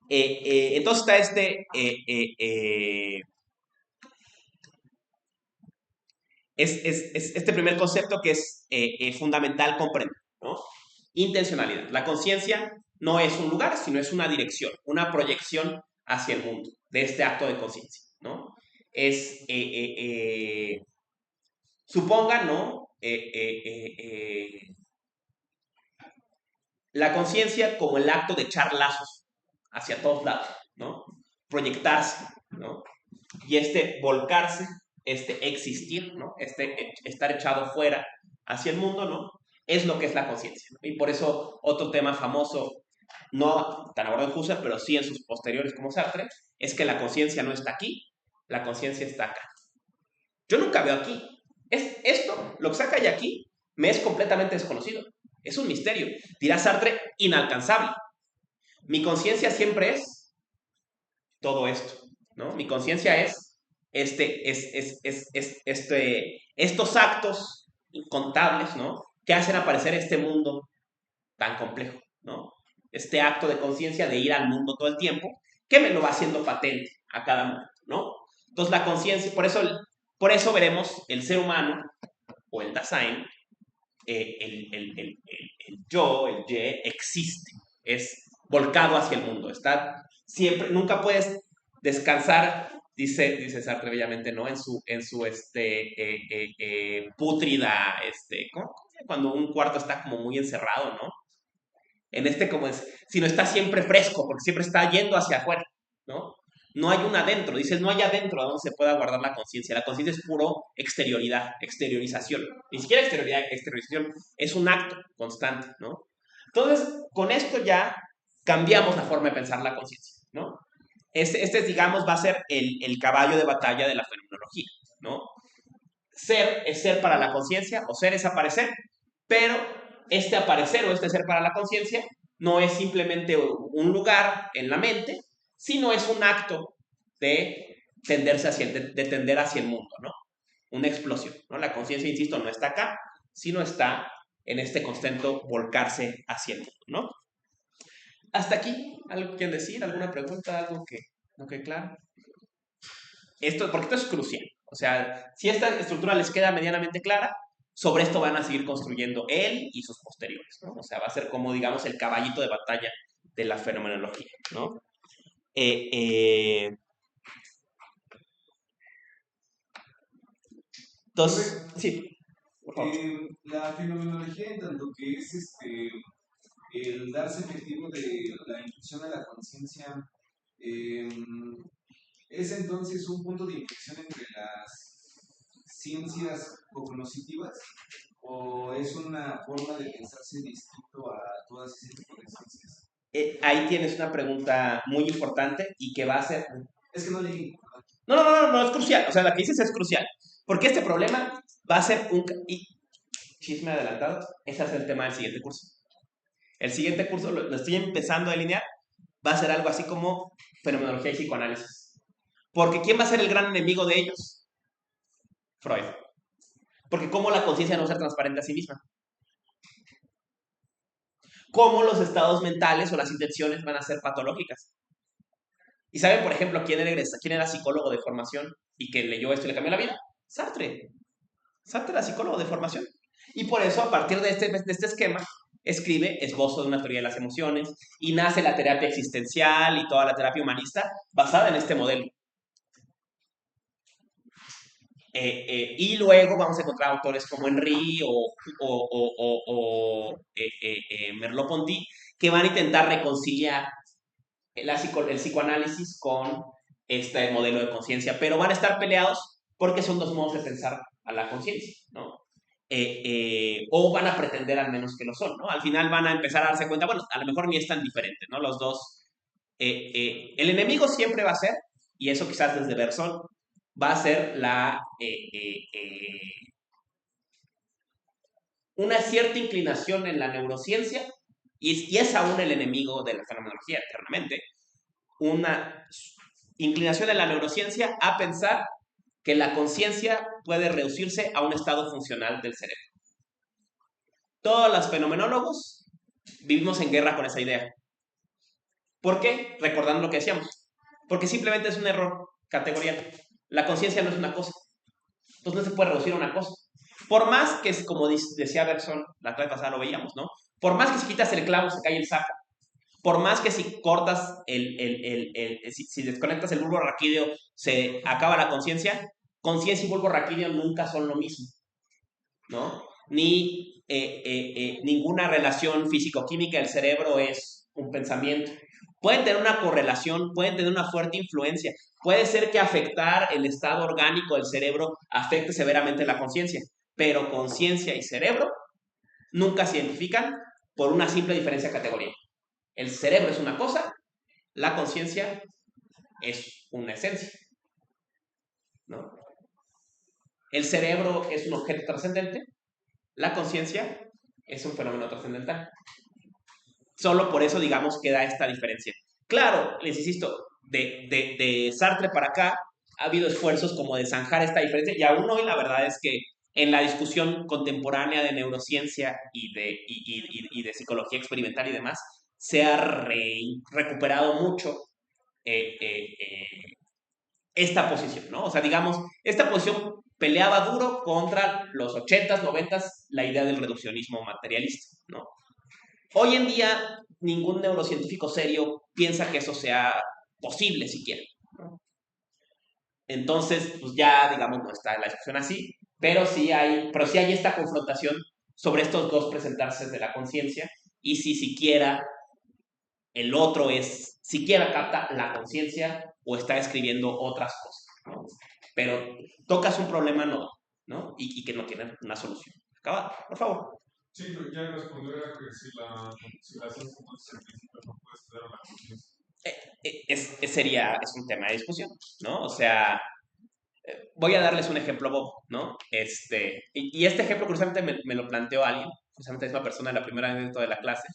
Entonces está este primer concepto que es fundamental comprender, ¿no? Intencionalidad. La conciencia no es un lugar, sino es una dirección, una proyección hacia el mundo de este acto de conciencia, ¿no? Es, suponga, ¿no? La conciencia como el acto de echar lazos hacia todos lados, ¿no? Proyectarse, ¿no? Y volcarse, existir, ¿no? Estar echado fuera hacia el mundo, ¿no? Es lo que es la conciencia, ¿no? Y por eso otro tema famoso, no tan abordado en Husserl, pero sí en sus posteriores como Sartre, es que la conciencia no está aquí, la conciencia está acá. Yo nunca veo aquí. Esto, lo que saca de aquí, me es completamente desconocido. Es un misterio. Dirá Sartre, inalcanzable. Mi conciencia siempre es todo esto, ¿no? Mi conciencia es estos actos incontables, ¿no? Que hacen aparecer este mundo tan complejo, ¿no? Este acto de conciencia de ir al mundo todo el tiempo, que me lo va haciendo patente a cada momento, ¿no? Entonces la conciencia, por eso veremos el ser humano o el Dasein, el yo, el ye, existe, es volcado hacia el mundo, está siempre, nunca puedes descansar, dice Sartre bellamente, ¿no? En su pútrida, ¿cómo? Cuando un cuarto está como muy encerrado, ¿no? Como es, sino está siempre fresco, porque siempre está yendo hacia afuera, ¿no? No hay un adentro, dices, no hay adentro a donde se pueda guardar la conciencia. La conciencia es puro exterioridad, exteriorización. Ni siquiera exteriorización, es un acto constante, ¿no? Entonces, con esto ya cambiamos la forma de pensar la conciencia, ¿no? Digamos, va a ser el caballo de batalla de la fenomenología, ¿no? Ser es ser para la conciencia, o ser es aparecer, pero este aparecer o este ser para la conciencia no es simplemente un lugar en la mente, sino es un acto de tender hacia el mundo, ¿no? Una explosión, ¿no? La conciencia, insisto, no está acá, sino está en este constante volcarse hacia el mundo, ¿no? Hasta aquí, ¿algo que quieran decir? ¿Alguna pregunta? ¿Algo que no quede claro? Porque esto es crucial. O sea, si esta estructura les queda medianamente clara, sobre esto van a seguir construyendo él y sus posteriores, ¿no? O sea, va a ser como, digamos, el caballito de batalla de la fenomenología, ¿no? Entonces, sí, por favor. La fenomenología, en tanto que es el darse efectivo de la intuición a la conciencia, ¿es entonces un punto de inflexión entre las ciencias cognoscitivas o es una forma de pensarse distinto a todas ese tipo de ciencias? Ahí tienes una pregunta muy importante y que va a ser... Es que no leí. No, es crucial. O sea, la que dices es crucial. Porque este problema va a ser chisme adelantado, ese es el tema del siguiente curso. El siguiente curso, lo estoy empezando a delinear, va a ser algo así como fenomenología y psicoanálisis. Porque ¿quién va a ser el gran enemigo de ellos? Freud. Porque ¿cómo la conciencia no va a ser transparente a sí misma? ¿Cómo los estados mentales o las intenciones van a ser patológicas? ¿Y saben, por ejemplo, quién era psicólogo de formación y que leyó esto y le cambió la vida? Sartre. Sartre era psicólogo de formación. Y por eso, a partir de este esquema, escribe Esbozo de una teoría de las emociones y nace la terapia existencial y toda la terapia humanista basada en este modelo. Y luego vamos a encontrar autores como Henry o Merleau-Ponty que van a intentar reconciliar el psicoanálisis con este modelo de conciencia, pero van a estar peleados porque son dos modos de pensar a la conciencia, ¿no? O van a pretender al menos que lo son, ¿no? Al final van a empezar a darse cuenta, bueno, a lo mejor ni es tan diferente, ¿no? Los dos, el enemigo siempre va a ser, y eso quizás desde Bergson, va a ser una cierta inclinación en la neurociencia, y es aún el enemigo de la fenomenología eternamente, una inclinación en la neurociencia a pensar que la conciencia puede reducirse a un estado funcional del cerebro. Todos los fenomenólogos vivimos en guerra con esa idea. ¿Por qué? Recordando lo que decíamos. Porque simplemente es un error categorial. La conciencia no es una cosa. Entonces no se puede reducir a una cosa. Por más que, como decía Bergson, la clase pasada lo veíamos, ¿no? Por más que si quitas el clavo se cae el saco. Por más que si cortas si desconectas el bulbo raquídeo se acaba la conciencia, conciencia y bulbo raquídeo nunca son lo mismo, ¿no? Ni ninguna relación físico-química del cerebro es un pensamiento. Pueden tener una correlación, pueden tener una fuerte influencia. Puede ser que afectar el estado orgánico del cerebro afecte severamente la conciencia, pero conciencia y cerebro nunca se identifican por una simple diferencia categórica. El cerebro es una cosa, la conciencia es una esencia, ¿no? El cerebro es un objeto trascendente, la conciencia es un fenómeno trascendental. Solo por eso, digamos, queda esta diferencia. Claro, les insisto, de Sartre para acá ha habido esfuerzos como de zanjar esta diferencia, y aún hoy la verdad es que en la discusión contemporánea de neurociencia y de psicología experimental y demás, se ha recuperado mucho esta posición, ¿no? O sea, digamos, esta posición peleaba duro contra los 80s, 90s, la idea del reduccionismo materialista, ¿no? Hoy en día, ningún neurocientífico serio piensa que eso sea posible siquiera, ¿no? Entonces, pues ya, digamos, no está la discusión así, pero sí hay esta confrontación sobre estos dos presentarse de la conciencia y si siquiera el otro siquiera capta la conciencia o está escribiendo otras cosas, ¿no? Pero tocas un problema nuevo, ¿no? Y que no tiene una solución. Acaba, por favor. Sí, pero ya respondió era que si la ciencia no es científica, no puede estudiar a la conciencia. Es un tema de discusión, ¿no? O sea, voy a darles un ejemplo bobo, ¿no? Y este ejemplo, curiosamente, me lo planteó alguien, justamente es una persona en la primera vez de toda la clase,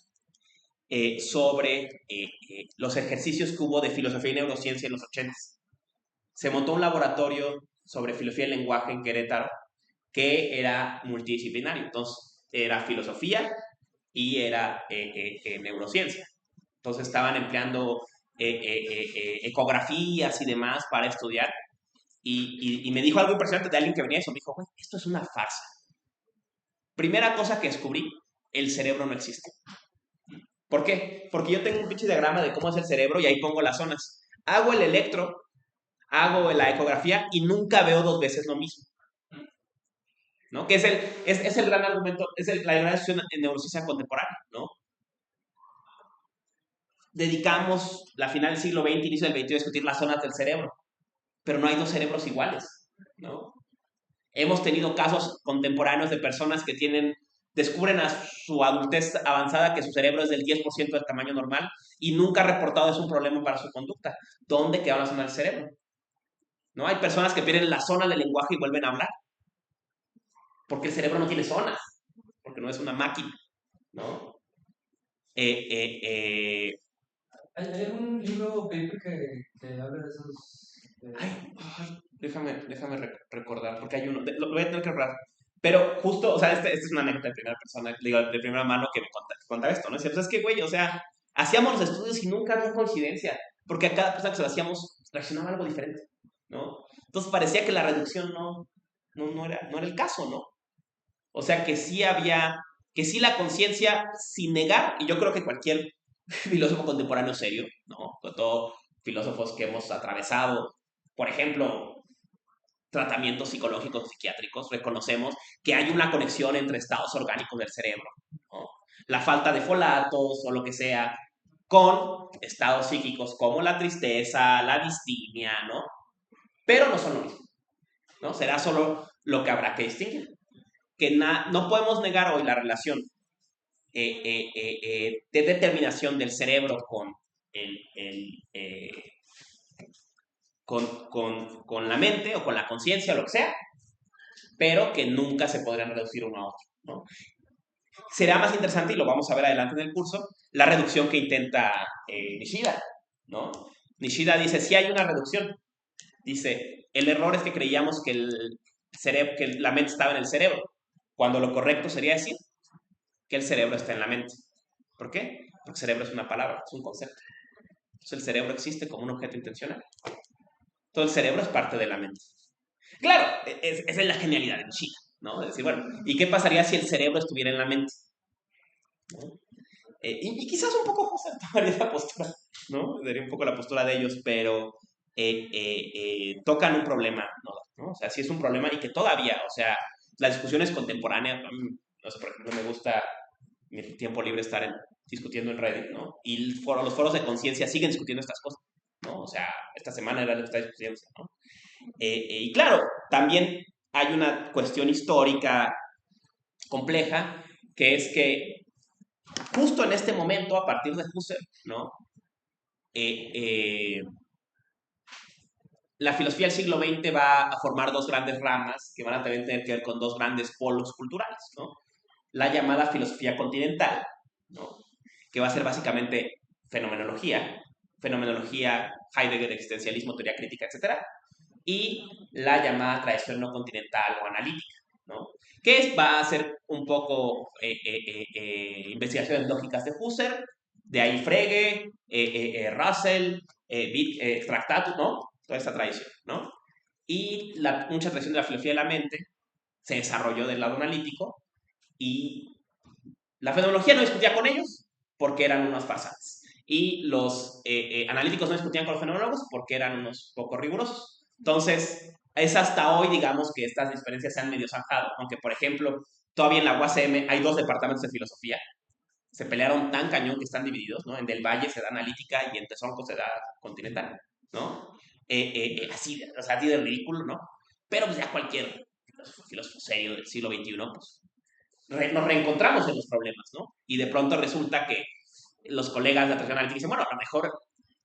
sobre los ejercicios que hubo de filosofía y neurociencia en los 80. Se montó un laboratorio sobre filosofía del lenguaje en Querétaro que era multidisciplinario. Entonces, era filosofía y era neurociencia. Entonces, estaban empleando ecografías y demás para estudiar. Y me dijo algo impresionante de alguien que venía de eso. Me dijo, güey, esto es una farsa. Primera cosa que descubrí, el cerebro no existe. ¿Por qué? Porque yo tengo un pinche diagrama de cómo es el cerebro y ahí pongo las zonas. Hago el electro, hago la ecografía y nunca veo dos veces lo mismo, ¿no? Que es el gran argumento, la gran discusión en neurociencia contemporánea, ¿no? Dedicamos la final del siglo XX, inicio del XXI a discutir las zonas del cerebro, pero no hay dos cerebros iguales, ¿no? Hemos tenido casos contemporáneos de personas que descubren a su adultez avanzada que su cerebro es del 10% del tamaño normal y nunca ha reportado es un problema para su conducta. ¿Dónde queda la zona del cerebro? ¿No? Hay personas que pierden la zona del lenguaje y vuelven a hablar. Porque el cerebro no tiene zonas. Porque no es una máquina, ¿no? ¿Hay algún libro o paper que hable de esos? Déjame recordar, porque hay uno, lo voy a tener que recordar. Pero justo, o sea, este es una anécdota de primera persona, digo, de primera mano que me contaba esto, ¿no? Es que, güey, o sea, hacíamos los estudios y nunca había coincidencia, porque a cada persona que se lo hacíamos reaccionaba algo diferente, ¿no? Entonces parecía que la reducción no era el caso, ¿no? O sea, que sí la conciencia, sin negar, y yo creo que cualquier filósofo contemporáneo serio, ¿no? Sobre todo filósofos que hemos atravesado, por ejemplo, tratamientos psicológicos psiquiátricos, reconocemos que hay una conexión entre estados orgánicos del cerebro, ¿no? La falta de folatos o lo que sea con estados psíquicos como la tristeza, la distimia, ¿no? Pero no son lo mismo, ¿no? Será solo lo que habrá que distinguir. Que no podemos negar hoy la relación de determinación del cerebro con, con la mente o con la conciencia o lo que sea, pero que nunca se podrían reducir uno a otro, ¿no? Será más interesante, y lo vamos a ver adelante en el curso, la reducción que intenta Nishida, ¿no? Nishida dice, sí hay una reducción. Dice, el error es que creíamos que, que la mente estaba en el cerebro, cuando lo correcto sería decir que el cerebro está en la mente. ¿Por qué? Porque cerebro es una palabra, es un concepto. Entonces el cerebro existe como un objeto intencional. Todo el cerebro es parte de la mente. Claro, esa es la genialidad de Nishida, ¿no? Es decir, bueno, ¿y qué pasaría si el cerebro estuviera en la mente? ¿No? Y quizás un poco Husserl tomaría esa postura, ¿no? Sería un poco la postura de ellos, pero tocan un problema, ¿no? O sea, sí es un problema y que todavía, o sea, las discusiones contemporáneas, no sé, por ejemplo, me gusta mi tiempo libre estar discutiendo en Reddit, ¿no? Y los foros de conciencia siguen discutiendo estas cosas, ¿no? O sea, esta semana era lo que está discutiendo, ¿no? Y claro, también hay una cuestión histórica compleja, que es que justo en este momento, a partir de Husserl, ¿no? La filosofía del siglo XX va a formar dos grandes ramas que van a también tener que ver con dos grandes polos culturales, ¿no? La llamada filosofía continental, ¿no? Que va a ser básicamente fenomenología, Heidegger, existencialismo, teoría crítica, etc. Y la llamada tradición no continental o analítica, ¿no? Que va a ser un poco investigaciones lógicas de Husserl, de ahí Frege, Russell, Tractatus, ¿no? Toda esta tradición, ¿no? Y mucha tradición de la filosofía de la mente se desarrolló del lado analítico y la fenomenología no discutía con ellos porque eran unos farsantes. Y los analíticos no discutían con los fenomenólogos porque eran unos poco rigurosos. Entonces, es hasta hoy, digamos, que estas diferencias se han medio zanjado. Aunque, por ejemplo, todavía en la UACM hay dos departamentos de filosofía. Se pelearon tan cañón que están divididos, ¿no? En Del Valle se da analítica y en Tezonco se da continental, ¿no? Así, o sea, así de ridículo, ¿no? Pero pues ya cualquier filósofo serio del siglo XXI, pues nos reencontramos en los problemas, ¿no? Y de pronto resulta que los colegas de la tradición analítica dicen, bueno, a lo mejor,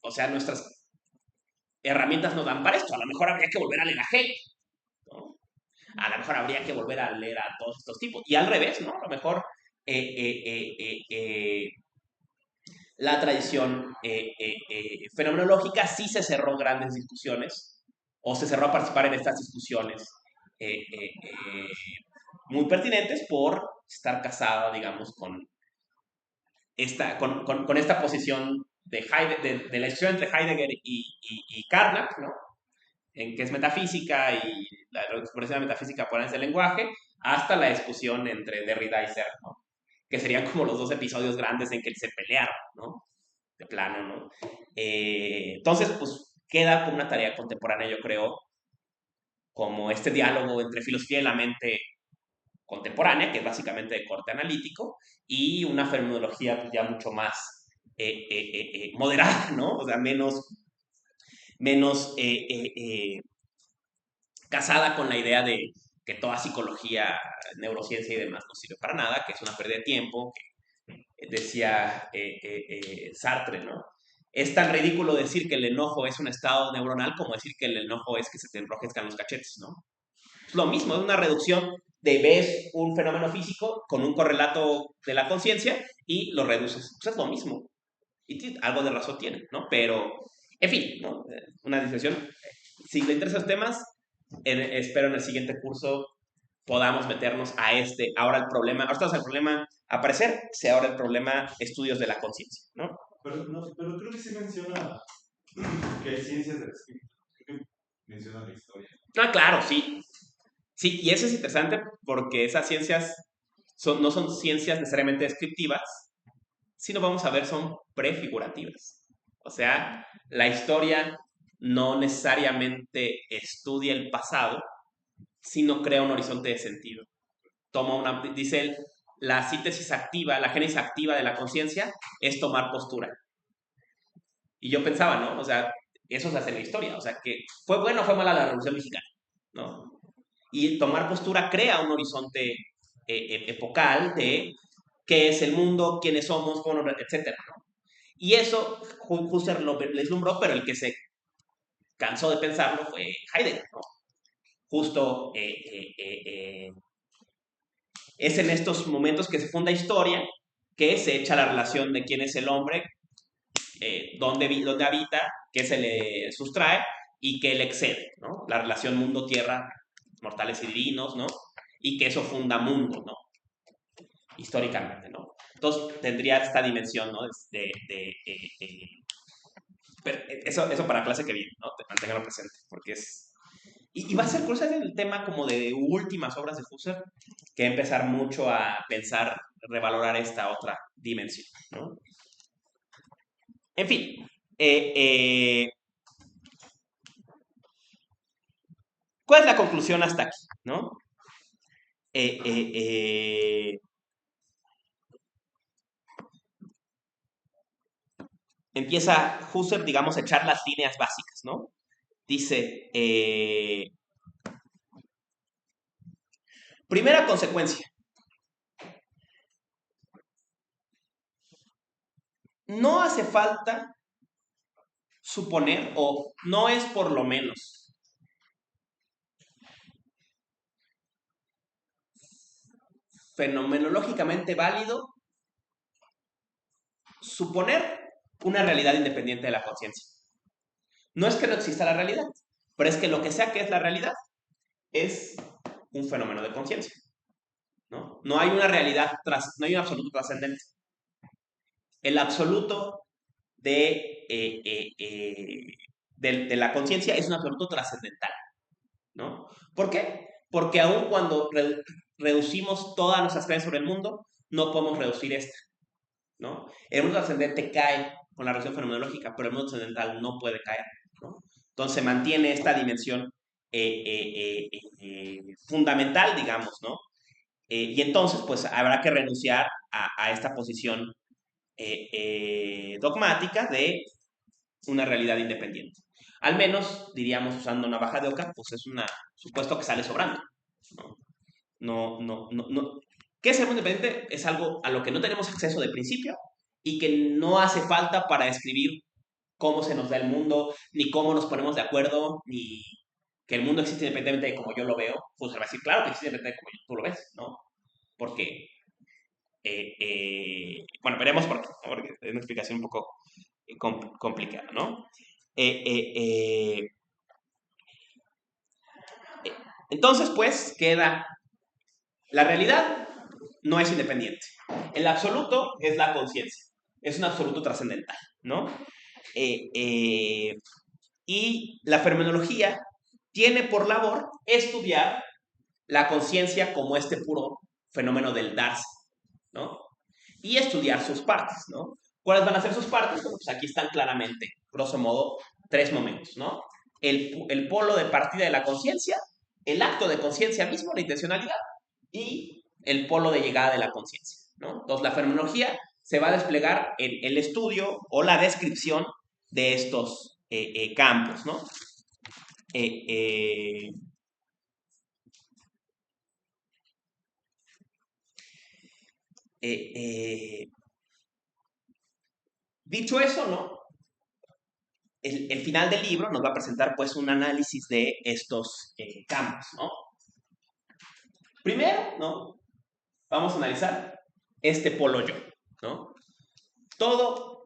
o sea, nuestras herramientas no dan para esto, a lo mejor habría que volver a leer a Hegel, ¿no? A lo mejor habría que volver a leer a todos estos tipos. Y al revés, ¿no? A lo mejor la tradición fenomenológica sí se cerró grandes discusiones o se cerró a participar en estas discusiones muy pertinentes por estar casada, digamos, con esta posición de la discusión entre Heidegger y Carnap, ¿no? En que es metafísica y la expresión de metafísica por del lenguaje, hasta la discusión entre Derrida y Serre, ¿no? Que serían como los dos episodios grandes en que se pelearon, ¿no? De plano, ¿no? Entonces, pues queda como una tarea contemporánea, yo creo, como este diálogo entre filosofía y la mente contemporánea, que es básicamente de corte analítico, y una fenomenología pues, ya mucho más moderada, ¿no? O sea, menos casada con la idea de que toda psicología, neurociencia y demás no sirve para nada, que es una pérdida de tiempo, que decía Sartre, ¿no? Es tan ridículo decir que el enojo es un estado neuronal como decir que el enojo es que se te enrojezcan los cachetes, ¿no? Es lo mismo, es una reducción de ves un fenómeno físico con un correlato de la conciencia y lo reduces. Pues es lo mismo. Y algo de razón tiene, ¿no? Pero, en fin, ¿no? Una discusión. Si le interesan los temas, espero en el siguiente curso podamos meternos a ahora el problema, ahora estamos el problema aparecer, sea ahora el problema estudios de la conciencia, ¿no? Pero, no, pero creo que sí menciona que hay ciencias del espíritu. Creo que menciona la historia. Ah, claro, sí. Sí, y eso es interesante porque esas ciencias no son ciencias necesariamente descriptivas, sino vamos a ver son prefigurativas. O sea, la historia no necesariamente estudia el pasado, sino crea un horizonte de sentido. Dice él, la síntesis activa, la génesis activa de la conciencia es tomar postura. Y yo pensaba, ¿no? O sea, eso se hace en la historia. O sea, que fue bueno o fue mala la Revolución Mexicana, ¿no? Y tomar postura crea un horizonte epocal de qué es el mundo, quiénes somos, cómo etcétera, ¿no? Y eso Husserl lo deslumbró, pero el que se cansó de pensarlo fue Heidegger, ¿no? Justo es en estos momentos que se funda historia, que se echa la relación de quién es el hombre, dónde habita, qué se le sustrae y qué le excede, ¿no? La relación mundo-tierra, mortales y divinos, ¿no? Y que eso funda mundo, ¿no? Históricamente, ¿no? Entonces tendría esta dimensión, ¿no? Pero eso para clase que viene, ¿no? Manténganlo presente, porque es... Y va a ser cosas el tema como de últimas obras de Husserl, que empezar mucho a pensar, revalorar esta otra dimensión, ¿no? En fin, ¿cuál es la conclusión hasta aquí, no? Eh, eh, eh, empieza Husserl, digamos, a echar las líneas básicas, ¿no? Dice, primera consecuencia, no hace falta suponer, o no es por lo menos fenomenológicamente válido suponer una realidad independiente de la conciencia. No es que no exista la realidad, pero es que lo que sea que es la realidad es un fenómeno de conciencia, ¿no? No hay una realidad, no hay un absoluto trascendente. El absoluto de la conciencia es un absoluto trascendental, ¿no? ¿Por qué? Porque aun cuando reducimos todas nuestras creencias sobre el mundo, no podemos reducir esta, ¿no? El mundo trascendente cae con la reducción fenomenológica, pero el mundo trascendental no puede caer, ¿no? Entonces mantiene esta dimensión fundamental, digamos, ¿no? Y entonces, pues habrá que renunciar a esta posición dogmática de una realidad independiente. Al menos, diríamos, usando una baja de Occam, pues es un supuesto que sale sobrando, ¿no? No. ¿Qué es el mundo independiente? Es algo a lo que no tenemos acceso de principio y que no hace falta para describir cómo se nos da el mundo, ni cómo nos ponemos de acuerdo, ni que el mundo existe independientemente de como yo lo veo. Pues se va a decir, claro que existe independientemente de como tú lo ves, ¿no? Porque, bueno, veremos por qué, ¿no? Porque es una explicación un poco complicada, ¿no? Entonces, pues, queda la realidad no es independiente. El absoluto es la conciencia. Es un absoluto trascendental, ¿no? Eh, eh, y la fenomenología tiene por labor estudiar la conciencia como este puro fenómeno del darse, ¿no? Y estudiar sus partes, ¿no? ¿Cuáles van a ser sus partes? Bueno, pues aquí están claramente, grosso modo, tres momentos, ¿no? El polo de partida de la conciencia, el acto de conciencia mismo, la intencionalidad, y el polo de llegada de la conciencia, ¿no? Entonces, la fenomenología se va a desplegar en el estudio o la descripción de estos campos, ¿no? Eh, eh, eh, dicho eso, ¿no? El final del libro nos va a presentar pues un análisis de estos campos, ¿no? Primero, ¿no? Vamos a analizar este polo yo, ¿no? Todo,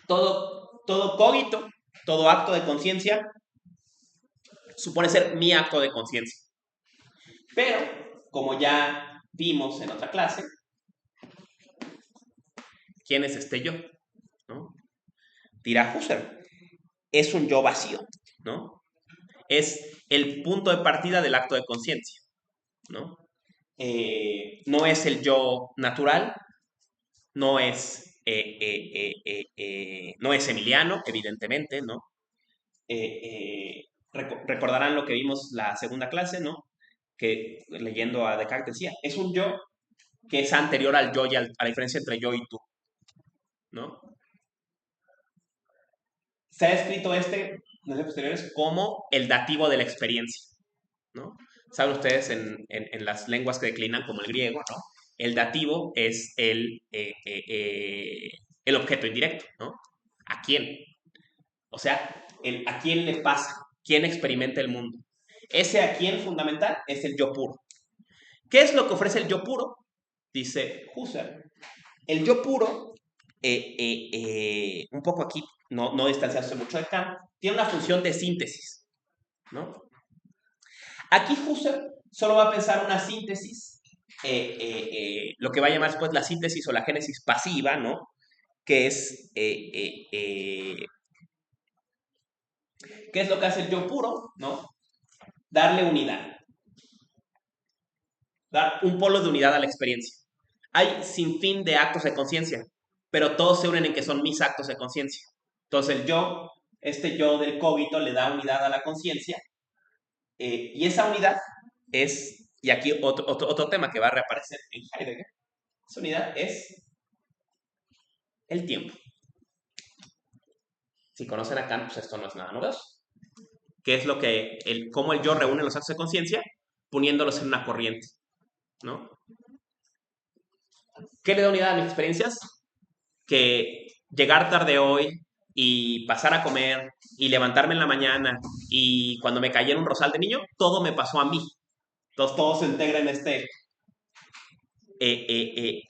todo cogito, todo acto de conciencia supone ser mi acto de conciencia. Pero, como ya vimos en otra clase, ¿quién es este yo? ¿No? Dirá Husserl, es un yo vacío, ¿no? Es el punto de partida del acto de conciencia, ¿no? No es el yo natural, no es, no es Emiliano, evidentemente, ¿no? Recordarán lo que vimos la segunda clase, ¿no? Que leyendo a Descartes decía, es un yo que es anterior al yo y a la diferencia entre yo y tú, ¿no? Se ha escrito en los posteriores como el dativo de la experiencia, ¿no? Saben ustedes en las lenguas que declinan, como el griego, ¿no? El dativo es el objeto indirecto, ¿no? ¿A quién? O sea, a quién le pasa, quién experimenta el mundo. Ese a quién fundamental es el yo puro. ¿Qué es lo que ofrece el yo puro? Dice Husserl. El yo puro, un poco aquí, no distanciarse mucho de Kant, tiene una función de síntesis, ¿no? Aquí Husserl solo va a pensar una síntesis, lo que va a llamar después la síntesis o la génesis pasiva, ¿no? Que es, ¿qué es lo que hace el yo puro? ¿No? Darle unidad. Dar un polo de unidad a la experiencia. Hay sin fin de actos de conciencia, pero todos se unen en que son mis actos de conciencia. Entonces el yo, este yo del cogito le da unidad a la conciencia, y esa unidad es, y aquí otro tema que va a reaparecer en Heidegger, esa unidad es el tiempo. Si conocen a Kant, pues esto no es nada novedoso. ¿Qué es lo que, cómo el yo reúne los actos de conciencia? Poniéndolos en una corriente, ¿no? ¿Qué le da unidad a mis experiencias? Que llegar tarde hoy y pasar a comer y levantarme en la mañana y cuando me caí en un rosal de niño, todo me pasó a mí. Entonces todo se integra en este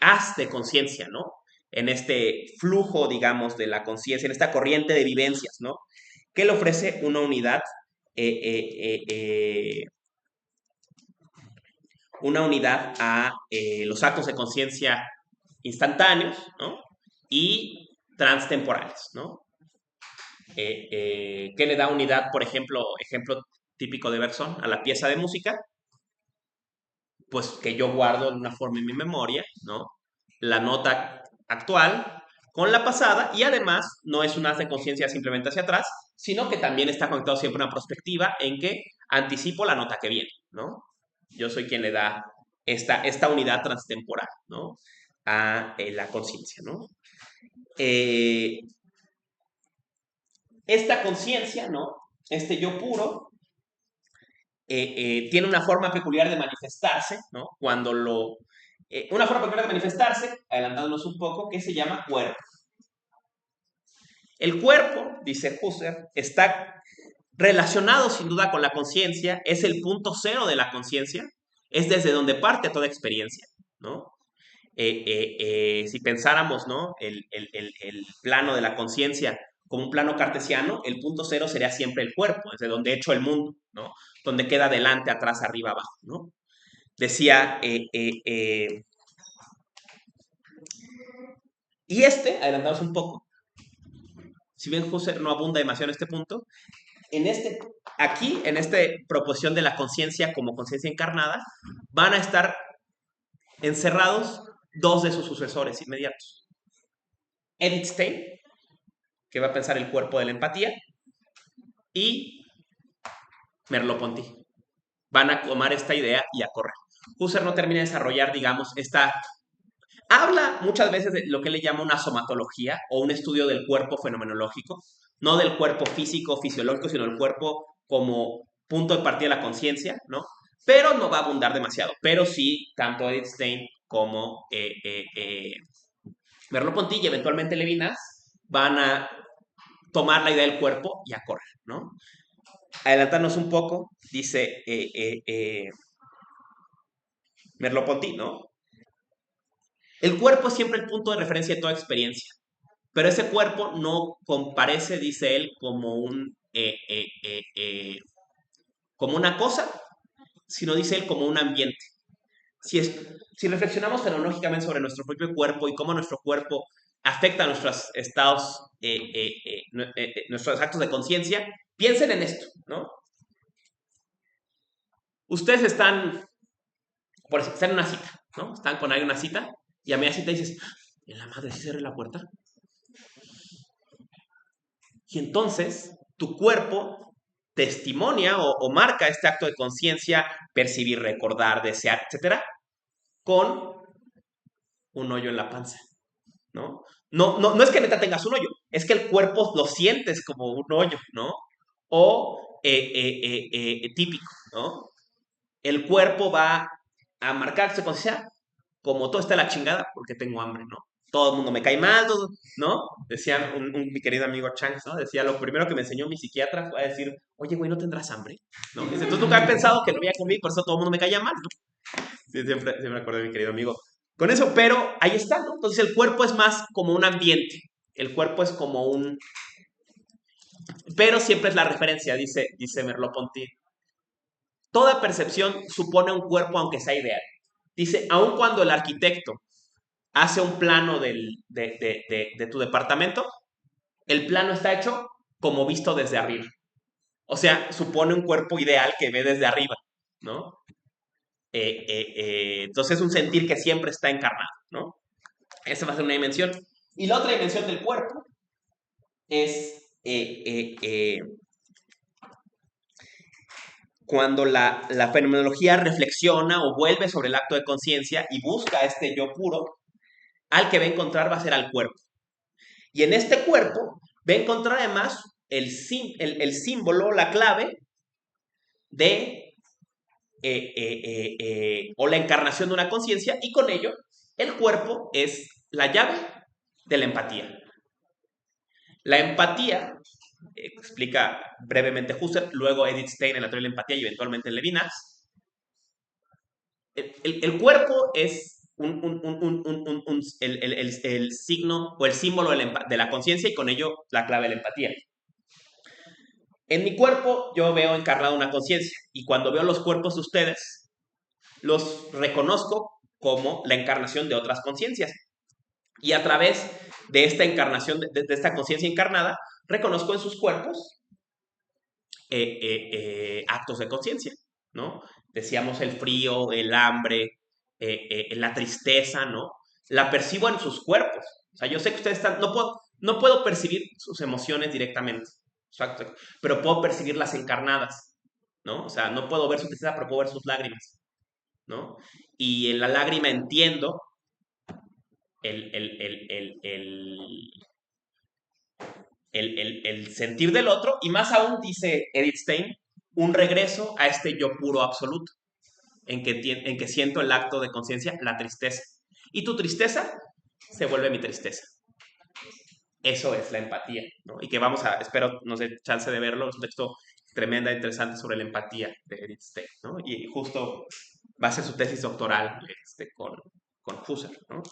haz de conciencia, ¿no? En este flujo, digamos, de la conciencia, en esta corriente de vivencias, ¿no? Que le ofrece una unidad, a los actos de conciencia instantáneos, ¿no? Y transtemporales, ¿no? ¿Qué le da unidad, por ejemplo típico de Bergson, a la pieza de música? Pues que yo guardo de una forma en mi memoria, ¿no? La nota actual con la pasada, y además no es un haz de conciencia simplemente hacia atrás, sino que también está conectado siempre a una perspectiva en que anticipo la nota que viene, ¿no? Yo soy quien le da esta unidad transtemporal, ¿no? A la conciencia, ¿no? Esta conciencia, ¿no? Este yo puro, tiene una forma peculiar de manifestarse, ¿no? Una forma peculiar de manifestarse, adelantándonos un poco, que se llama cuerpo. El cuerpo, dice Husserl, está relacionado sin duda con la conciencia, es el punto cero de la conciencia, es desde donde parte toda experiencia, ¿no? Si pensáramos, ¿no? El plano de la conciencia como un plano cartesiano, el punto cero sería siempre el cuerpo, desde donde he hecho el mundo, ¿no? Donde queda adelante, atrás, arriba, abajo, ¿no? Decía, y adelantamos un poco, si bien Husserl no abunda demasiado en este punto, aquí, en esta proposición de la conciencia como conciencia encarnada, van a estar encerrados dos de sus sucesores inmediatos. Edith Stein, que va a pensar el cuerpo de la empatía, y Merleau-Ponty. Van a tomar esta idea y a correr. Husserl no termina de desarrollar, digamos, habla muchas veces de lo que le llama una somatología o un estudio del cuerpo fenomenológico, no del cuerpo físico, fisiológico, sino del cuerpo como punto de partida de la conciencia, ¿no? Pero no va a abundar demasiado. Pero sí, tanto Edith Stein como Merleau-Ponty y eventualmente Levinas van a tomar la idea del cuerpo y a correr, ¿no? Adelantarnos un poco, dice Merleau-Ponty, ¿no? El cuerpo es siempre el punto de referencia de toda experiencia, pero ese cuerpo no comparece, dice él, como una cosa, sino, dice él, como un ambiente. Si reflexionamos fenomenológicamente sobre nuestro propio cuerpo y cómo nuestro cuerpo afecta a nuestros estados, nuestros actos de conciencia, piensen en esto, ¿no? Ustedes están en una cita, ¿no? Están con alguien en una cita y a media cita dices, ¿en la madre sí cerré la puerta? Y entonces tu cuerpo testimonia o marca este acto de conciencia, percibir, recordar, desear, etcétera, con un hoyo en la panza, ¿no? No es que neta tengas un hoyo, es que el cuerpo lo sientes como un hoyo, ¿no? O típico, ¿no? El cuerpo va a marcarse con sea, como todo está la chingada, porque tengo hambre, ¿no? Todo el mundo me cae mal, ¿no? Decía mi querido amigo Changs, ¿no? Decía, lo primero que me enseñó mi psiquiatra fue a decir, oye, güey, ¿no tendrás hambre? ¿No? Dice, entonces nunca he pensado que no había comido y por eso todo el mundo me caía mal, ¿no? Sí, siempre me acuerdo de mi querido amigo con eso, pero ahí está, ¿no? Entonces el cuerpo es más como un ambiente, el cuerpo es como un... Pero siempre es la referencia, dice Merleau-Ponty. Toda percepción supone un cuerpo aunque sea ideal. Dice, aun cuando el arquitecto hace un plano de tu departamento, el plano está hecho como visto desde arriba. O sea, supone un cuerpo ideal que ve desde arriba, ¿no? Entonces es un sentir que siempre está encarnado, ¿no? Esa va a ser una dimensión. Y la otra dimensión del cuerpo es cuando la fenomenología reflexiona o vuelve sobre el acto de conciencia y busca este yo puro, al que va a encontrar va a ser al cuerpo. Y en este cuerpo va a encontrar además el símbolo, la clave de o la encarnación de una conciencia, y con ello el cuerpo es la llave de la empatía. La empatía, explica brevemente Husserl, luego Edith Stein en la teoría de la empatía y eventualmente Levinas, el cuerpo es el signo o el símbolo de la conciencia y con ello la clave de la empatía. En mi cuerpo yo veo encarnada una conciencia y cuando veo los cuerpos de ustedes, los reconozco como la encarnación de otras conciencias. Y a través de esta encarnación, de esta conciencia encarnada, reconozco en sus cuerpos actos de conciencia, ¿no? Decíamos el frío, el hambre, la tristeza, ¿no? La percibo en sus cuerpos. O sea, yo sé que ustedes están, no puedo percibir sus emociones directamente, exacto, pero puedo percibirlas encarnadas, ¿no? O sea, no puedo ver su tristeza, pero puedo ver sus lágrimas, ¿no? Y en la lágrima entiendo el, el, el, el, el, el sentir del otro, y más aún, dice Edith Stein, un regreso a este yo puro absoluto, en que siento el acto de conciencia, la tristeza. Y tu tristeza se vuelve mi tristeza. Eso es la empatía, ¿no? Y que vamos a, espero, no sé, chance de verlo, es un texto tremenda, interesante sobre la empatía de Edith Stein, ¿no? Y justo va a ser su tesis doctoral con Husserl, ¿no?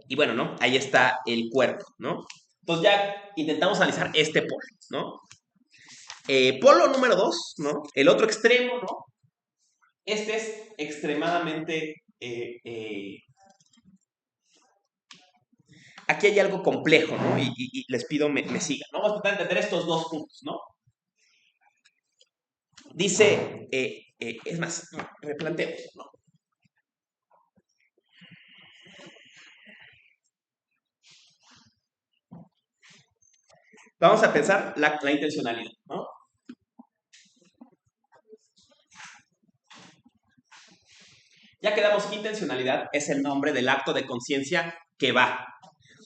Y bueno, ¿no? Ahí está el cuerpo, ¿no? Entonces ya intentamos analizar este polo, ¿no? Polo número 2, ¿no? El otro extremo, ¿no? Este es extremadamente... aquí hay algo complejo, ¿no? Y les pido me sigan, ¿no? Vamos a tratar de entender estos dos puntos, ¿no? Dice, es más, replanteemos, ¿no? Vamos a pensar la intencionalidad, ¿no? Ya quedamos que intencionalidad es el nombre del acto de conciencia que va.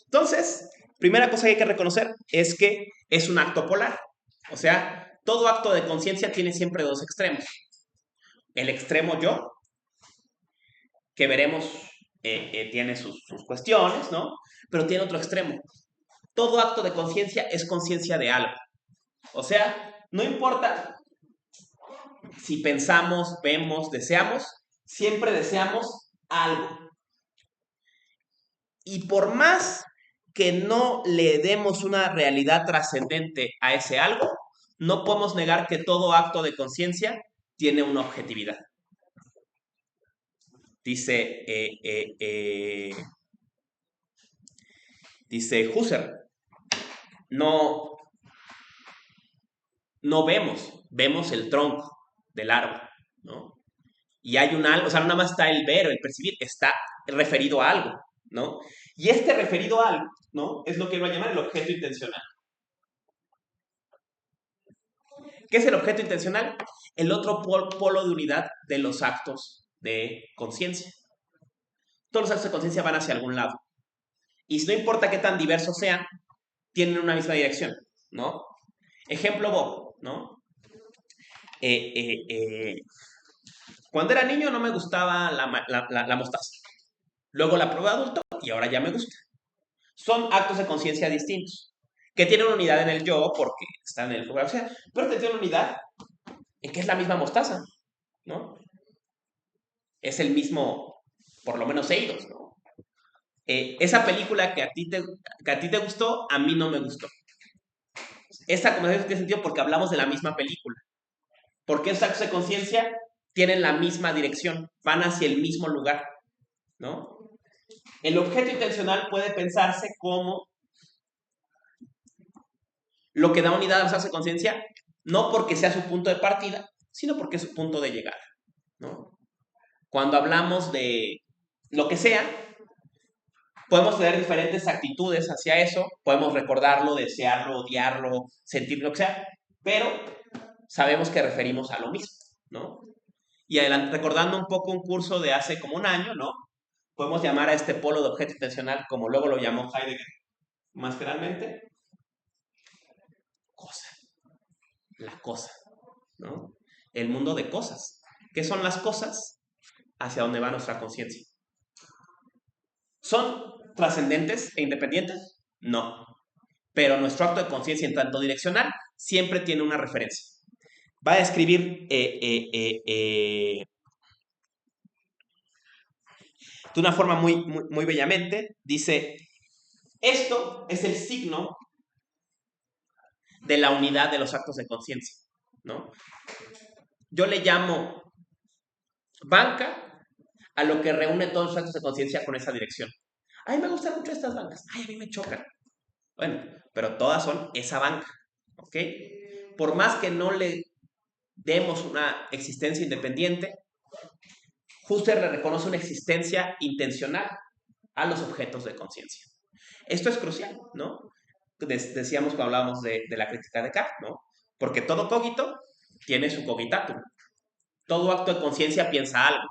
Entonces, primera cosa que hay que reconocer es que es un acto polar. O sea, todo acto de conciencia tiene siempre dos extremos. El extremo yo, que veremos tiene sus cuestiones, ¿no? Pero tiene otro extremo. Todo acto de conciencia es conciencia de algo. O sea, no importa si pensamos, vemos, deseamos, siempre deseamos algo. Y por más que no le demos una realidad trascendente a ese algo, no podemos negar que todo acto de conciencia tiene una objetividad. Dice, dice Husserl, no vemos el tronco del árbol, ¿no? Y hay un algo, o sea, no nada más está el ver, el percibir, está referido a algo, ¿no? Y este referido a algo, ¿no? Es lo que va a llamar el objeto intencional. ¿Qué es el objeto intencional? El otro polo de unidad de los actos de conciencia. todos los actos de conciencia van hacia algún lado. Y no importa qué tan diversos sean, tienen una misma dirección, ¿no? Ejemplo Bob, ¿no? Cuando era niño no me gustaba la mostaza. Luego la probé adulto y ahora ya me gusta. Son actos de conciencia distintos, que tienen una unidad en el yo porque están en el lugar, o sea, pero tienen una unidad en que es la misma mostaza, ¿no? Es el mismo, por lo menos Eidos, ¿no? Esa película que a ti te gustó, a mí no me gustó. Esta conversación tiene sentido porque hablamos de la misma película. Porque esos actos de conciencia tienen la misma dirección, van hacia el mismo lugar, ¿no? El objeto intencional puede pensarse como lo que da unidad a los actos de conciencia, no porque sea su punto de partida, sino porque es su punto de llegada, ¿no? Cuando hablamos de lo que sea, podemos tener diferentes actitudes hacia eso, podemos recordarlo, desearlo, odiarlo, sentir lo que sea, pero sabemos que referimos a lo mismo, ¿no? Y recordando un poco un curso de hace como un año, ¿no? Podemos llamar a este polo de objeto intencional, como luego lo llamó Heidegger más generalmente, cosa, la cosa, ¿no? El mundo de cosas. ¿Qué son las cosas? Hacia dónde va nuestra conciencia. ¿Son trascendentes e independientes? No. Pero nuestro acto de conciencia en tanto direccional siempre tiene una referencia. Va a describir de una forma muy bellamente. Dice, esto es el signo de la unidad de los actos de conciencia, ¿no? Yo le llamo banca a lo que reúne todos los actos de conciencia con esa dirección. A mí me gustan mucho estas bancas. Ay, a mí me chocan. Bueno, pero todas son esa banca, ¿ok? Por más que no le demos una existencia independiente, Husserl le reconoce una existencia intencional a los objetos de conciencia. Esto es crucial, ¿no? Decíamos cuando hablábamos de la crítica de Kant, ¿no? Porque todo cogito tiene su cogitatum. Todo acto de conciencia piensa algo.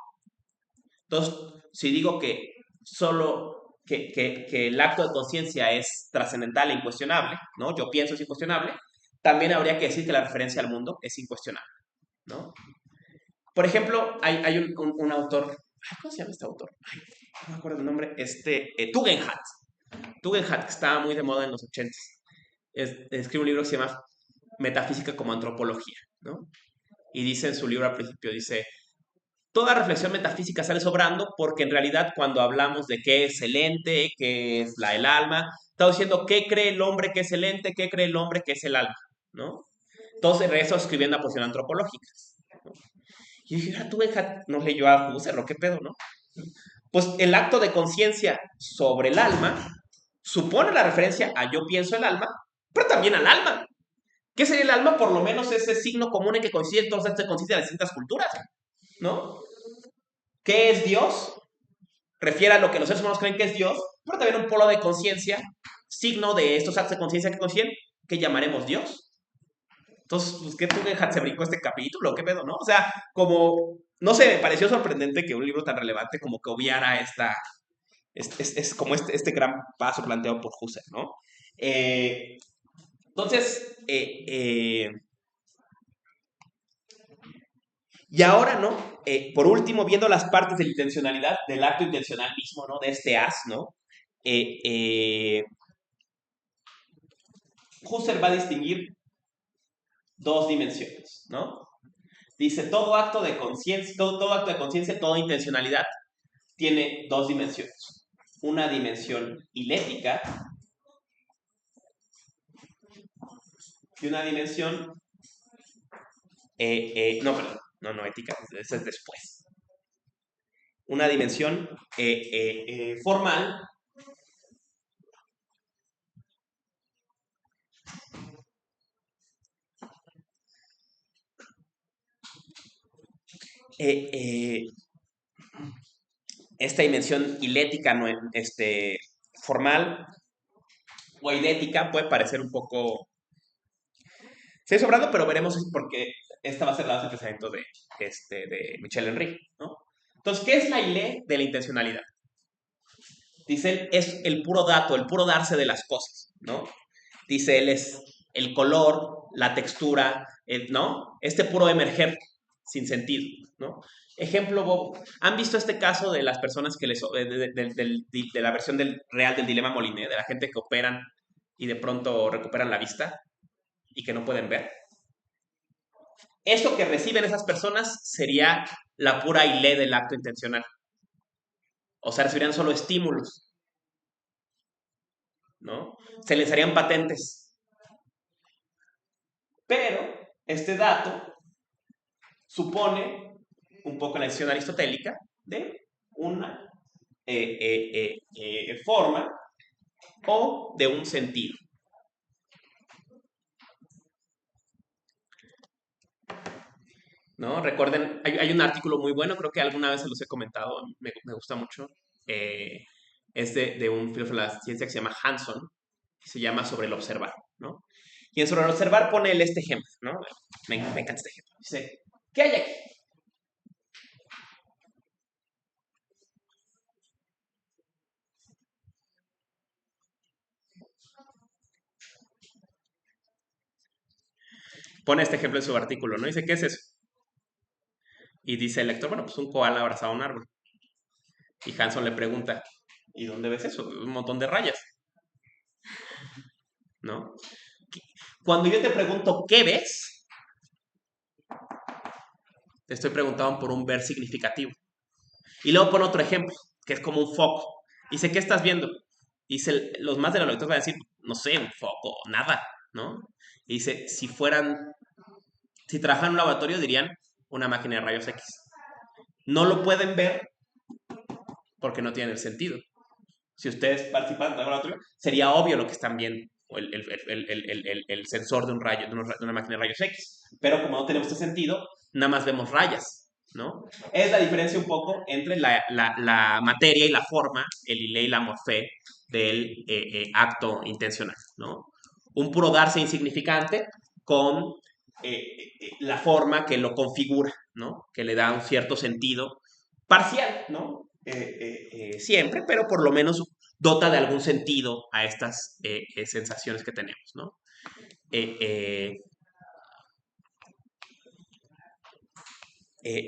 Entonces, si digo que solo que el acto de conciencia es trascendental e incuestionable, ¿no? Yo pienso es incuestionable, también habría que decir que la referencia al mundo es incuestionable, ¿no? Por ejemplo, hay un autor, ¿cómo se llama este autor? Ay, no me acuerdo el nombre, Tugendhat. Tugendhat, que estaba muy de moda en los 80s. Escribe un libro que se llama Metafísica como Antropología, ¿no? Y dice en su libro al principio, dice, toda reflexión metafísica sale sobrando porque en realidad cuando hablamos de qué es el ente, qué es el alma, estamos diciendo qué cree el hombre que es el ente, qué cree el hombre que es el alma, ¿no? Entonces regreso escribiendo a posición antropológica, ¿no? Y yo dije, tú no leyó a Husserl, ¿qué pedo, no? Pues el acto de conciencia sobre el alma supone la referencia a yo pienso el alma, pero también al alma. ¿Qué sería el alma? Por lo menos ese signo común en que coinciden todos estos conciencias de distintas culturas, ¿no? ¿Qué es Dios? Refiere a lo que los seres humanos creen que es Dios, pero también un polo de conciencia, signo de estos actos de conciencia que coinciden, que llamaremos Dios. Entonces, pues, ¿qué Tugendhat se brincó este capítulo? ¿Qué pedo, no? O sea, como, no sé, me pareció sorprendente que un libro tan relevante como que obviara como este gran paso planteado por Husserl, ¿no? Entonces, y ahora, ¿no? Por último, viendo las partes de la intencionalidad, del acto intencional mismo, ¿no? De este as, ¿no? Husserl va a distinguir dos dimensiones, ¿no? Dice, todo acto de conciencia, toda intencionalidad tiene dos dimensiones. Una dimensión ilética y una dimensión, no, ética, esa es después. Una dimensión formal esta dimensión ilética, no, formal o idética puede parecer un poco sobrado, pero veremos porque esta va a ser la base de pensamiento de Michel Henry, ¿no? Entonces, ¿qué es la idea de la intencionalidad? Dice él, es el puro dato, el puro darse de las cosas, ¿no? Dice él, es el color, la textura, ¿no? Este puro emerger sin sentido, ¿no? Ejemplo, Bob, ¿han visto este caso de las personas que les, de la versión real del dilema Moliné, de la gente que operan y de pronto recuperan la vista y que no pueden ver? Eso que reciben esas personas sería la pura ile del acto intencional. O sea, recibirían solo estímulos, ¿no? Se les harían patentes. Pero este dato supone, un poco en la visión aristotélica, de una forma o de un sentido. ¿No? Recuerden, hay un artículo muy bueno, creo que alguna vez se los he comentado, me gusta mucho. Es de un filósofo de la ciencia que se llama Hanson, que se llama Sobre el observar, ¿no? Y en Sobre el observar pone él este ejemplo, ¿no? Me encanta este ejemplo. Dice, ¿qué hay aquí? Pone este ejemplo en su artículo, ¿no? Dice, ¿qué es eso? Y dice el lector, bueno, pues un koala abrazado a un árbol. Y Hanson le pregunta, ¿y dónde ves eso? Un montón de rayas, ¿no? Cuando yo te pregunto, ¿qué ves? Te estoy preguntando por un ver significativo. Y luego pone otro ejemplo, que es como un foco. Dice, ¿qué estás viendo? Dice, los más de los lectores van a decir, no sé, un foco, nada, ¿no? Y dice, si trabajaran en un laboratorio dirían una máquina de rayos X. No lo pueden ver porque no tiene el sentido. Si ustedes participan en el laboratorio, sería obvio lo que están viendo, o el sensor de un rayo, de una máquina de rayos X. Pero como no tenemos este sentido, nada más vemos rayas, ¿no? Es la diferencia un poco entre la materia y la forma, el ile y la morfé del acto intencional, ¿no? Un puro darse insignificante con la forma que lo configura, ¿no? Que le da un cierto sentido parcial, ¿no? Siempre, pero por lo menos dota de algún sentido a estas sensaciones que tenemos, ¿no?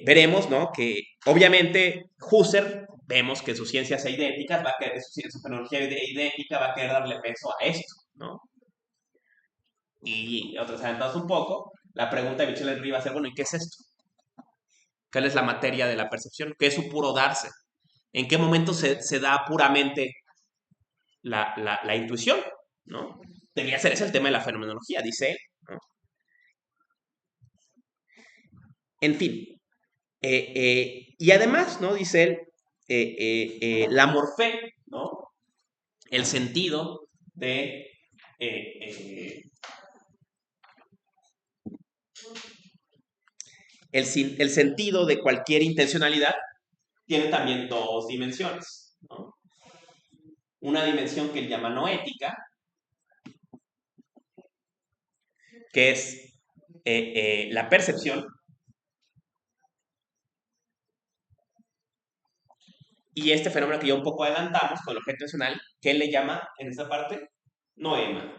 Veremos, ¿no? Que obviamente Husserl, vemos que su ciencia es idéntica, su fenomenología idéntica va a querer darle peso a esto, ¿no? Y otros adelantados un poco, la pregunta de Michel Henry va a ser, bueno, ¿y qué es esto? ¿Cuál es la materia de la percepción? ¿Qué es su puro darse? ¿En qué momento se da puramente la intuición? ¿No? Debería ser ese el tema de la fenomenología, dice él, ¿no? En fin. Y además, ¿no? Dice él, la morfé, ¿no? El sentido de el sentido de cualquier intencionalidad tiene también dos dimensiones, ¿no? Una dimensión que él llama noética, que es la percepción, y este fenómeno que ya un poco adelantamos con el objeto intencional, que él le llama en esta parte noema,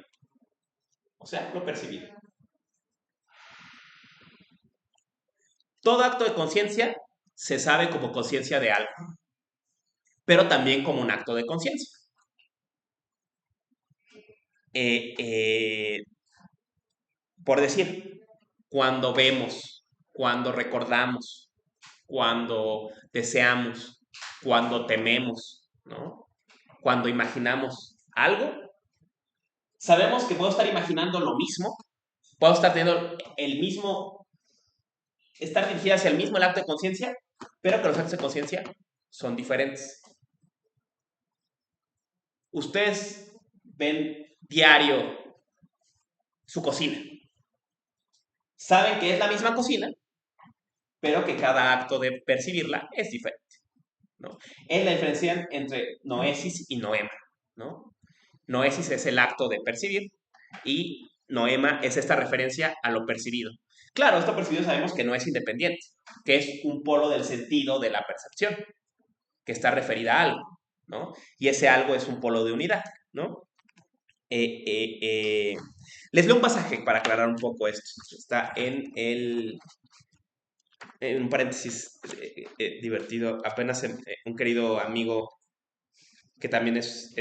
o sea, lo percibido. Todo acto de conciencia se sabe como conciencia de algo, pero también como un acto de conciencia. Por decir, cuando vemos, cuando recordamos, cuando deseamos, cuando tememos, ¿no? Cuando imaginamos algo, sabemos que puedo estar imaginando lo mismo, puedo estar teniendo estar dirigida hacia el mismo el acto de conciencia, pero que los actos de conciencia son diferentes. Ustedes ven diario su cocina. Saben que es la misma cocina, pero que cada acto de percibirla es diferente, ¿no? Es la diferencia entre noesis y noema, ¿no? Noesis es el acto de percibir y noema es esta referencia a lo percibido. Claro, esto percibido sabemos que no es independiente, que es un polo del sentido de la percepción, que está referida a algo, ¿no? Y ese algo es un polo de unidad, ¿no? Eh, eh, eh, Les leo un pasaje para aclarar un poco esto. Está en un paréntesis divertido. Apenas un querido amigo que también es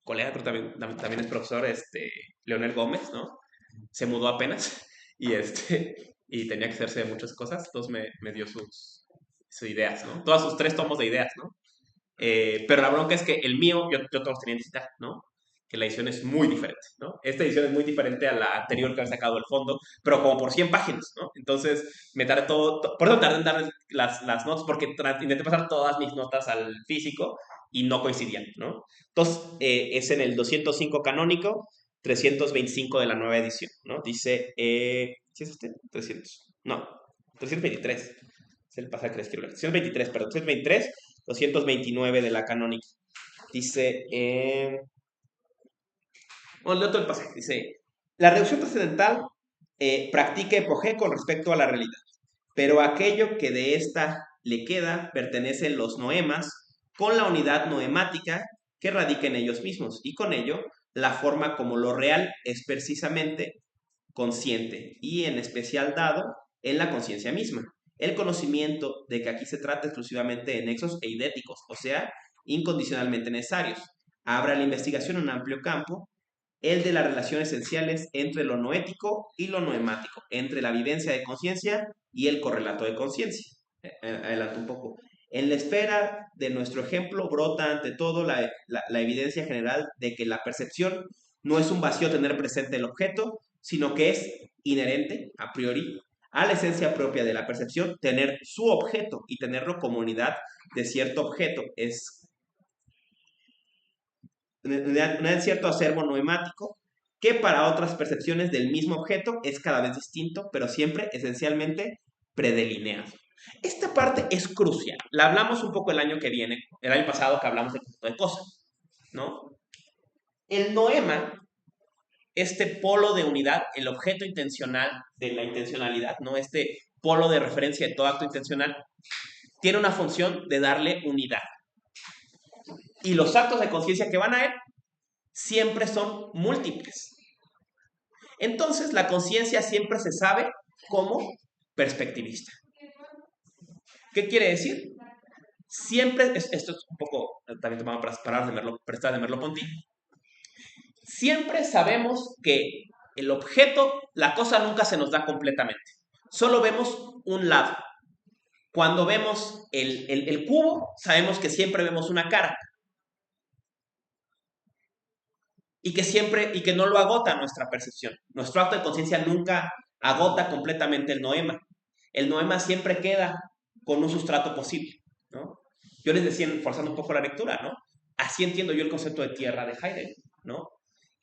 colega, pero también es profesor, Leonel Gómez, ¿no? Se mudó apenas y, y tenía que hacerse de muchas cosas, entonces me dio sus ideas, ¿no? Todas sus 3 tomos de ideas, ¿no? Pero la bronca es que el mío, yo todos los tenía en digital, ¿no? Que la edición es muy diferente, ¿no? Esta edición es muy diferente a la anterior que había sacado el fondo, pero como por 100 páginas, ¿no? Entonces me tardé por eso tardé en dar las notas, porque intenté pasar todas mis notas al físico y no coincidían, ¿no? Entonces es en el 205 canónico, 325 de la nueva edición, ¿no? Dice, ¿sí es 300, no, 323, es el pasaje que les quiero leer, 323, perdón, 323, 229 de la canónica. Dice, bueno, leo todo el pasaje. Dice, la reducción trascendental practica epogé con respecto a la realidad, pero aquello que de esta le queda pertenece a los noemas con la unidad noemática que radica en ellos mismos, y con ello la forma como lo real es precisamente consciente y en especial dado en la conciencia misma. El conocimiento de que aquí se trata exclusivamente de nexos eidéticos, o sea, incondicionalmente necesarios. Abre a la investigación un amplio campo, el de las relaciones esenciales entre lo noético y lo noemático, entre la vivencia de conciencia y el correlato de conciencia. Adelanto un poco. En la esfera de nuestro ejemplo brota ante todo la evidencia general de que la percepción no es un vacío tener presente el objeto, sino que es inherente, a priori, a la esencia propia de la percepción, tener su objeto y tenerlo como unidad de cierto objeto. Es un cierto acervo noemático que para otras percepciones del mismo objeto es cada vez distinto, pero siempre esencialmente predelineado. Esta parte es crucial. La hablamos un poco el año que viene, el año pasado que hablamos de conjunto de cosas, ¿no? El noema, este polo de unidad, el objeto intencional de la intencionalidad, ¿no? Este polo de referencia de todo acto intencional, tiene una función de darle unidad. Y los actos de conciencia que van a él siempre son múltiples. Entonces, la conciencia siempre se sabe como perspectivista. ¿Qué quiere decir? Siempre, esto es un poco, también tomado para prestar de Merleau-Ponty, siempre sabemos que el objeto, la cosa nunca se nos da completamente. Solo vemos un lado. Cuando vemos el cubo, sabemos que siempre vemos una cara. Y que no lo agota nuestra percepción. Nuestro acto de conciencia nunca agota completamente el noema. El noema siempre queda con un sustrato posible, ¿no? Yo les decía, forzando un poco la lectura, ¿no? Así entiendo yo el concepto de tierra de Heidegger, ¿no?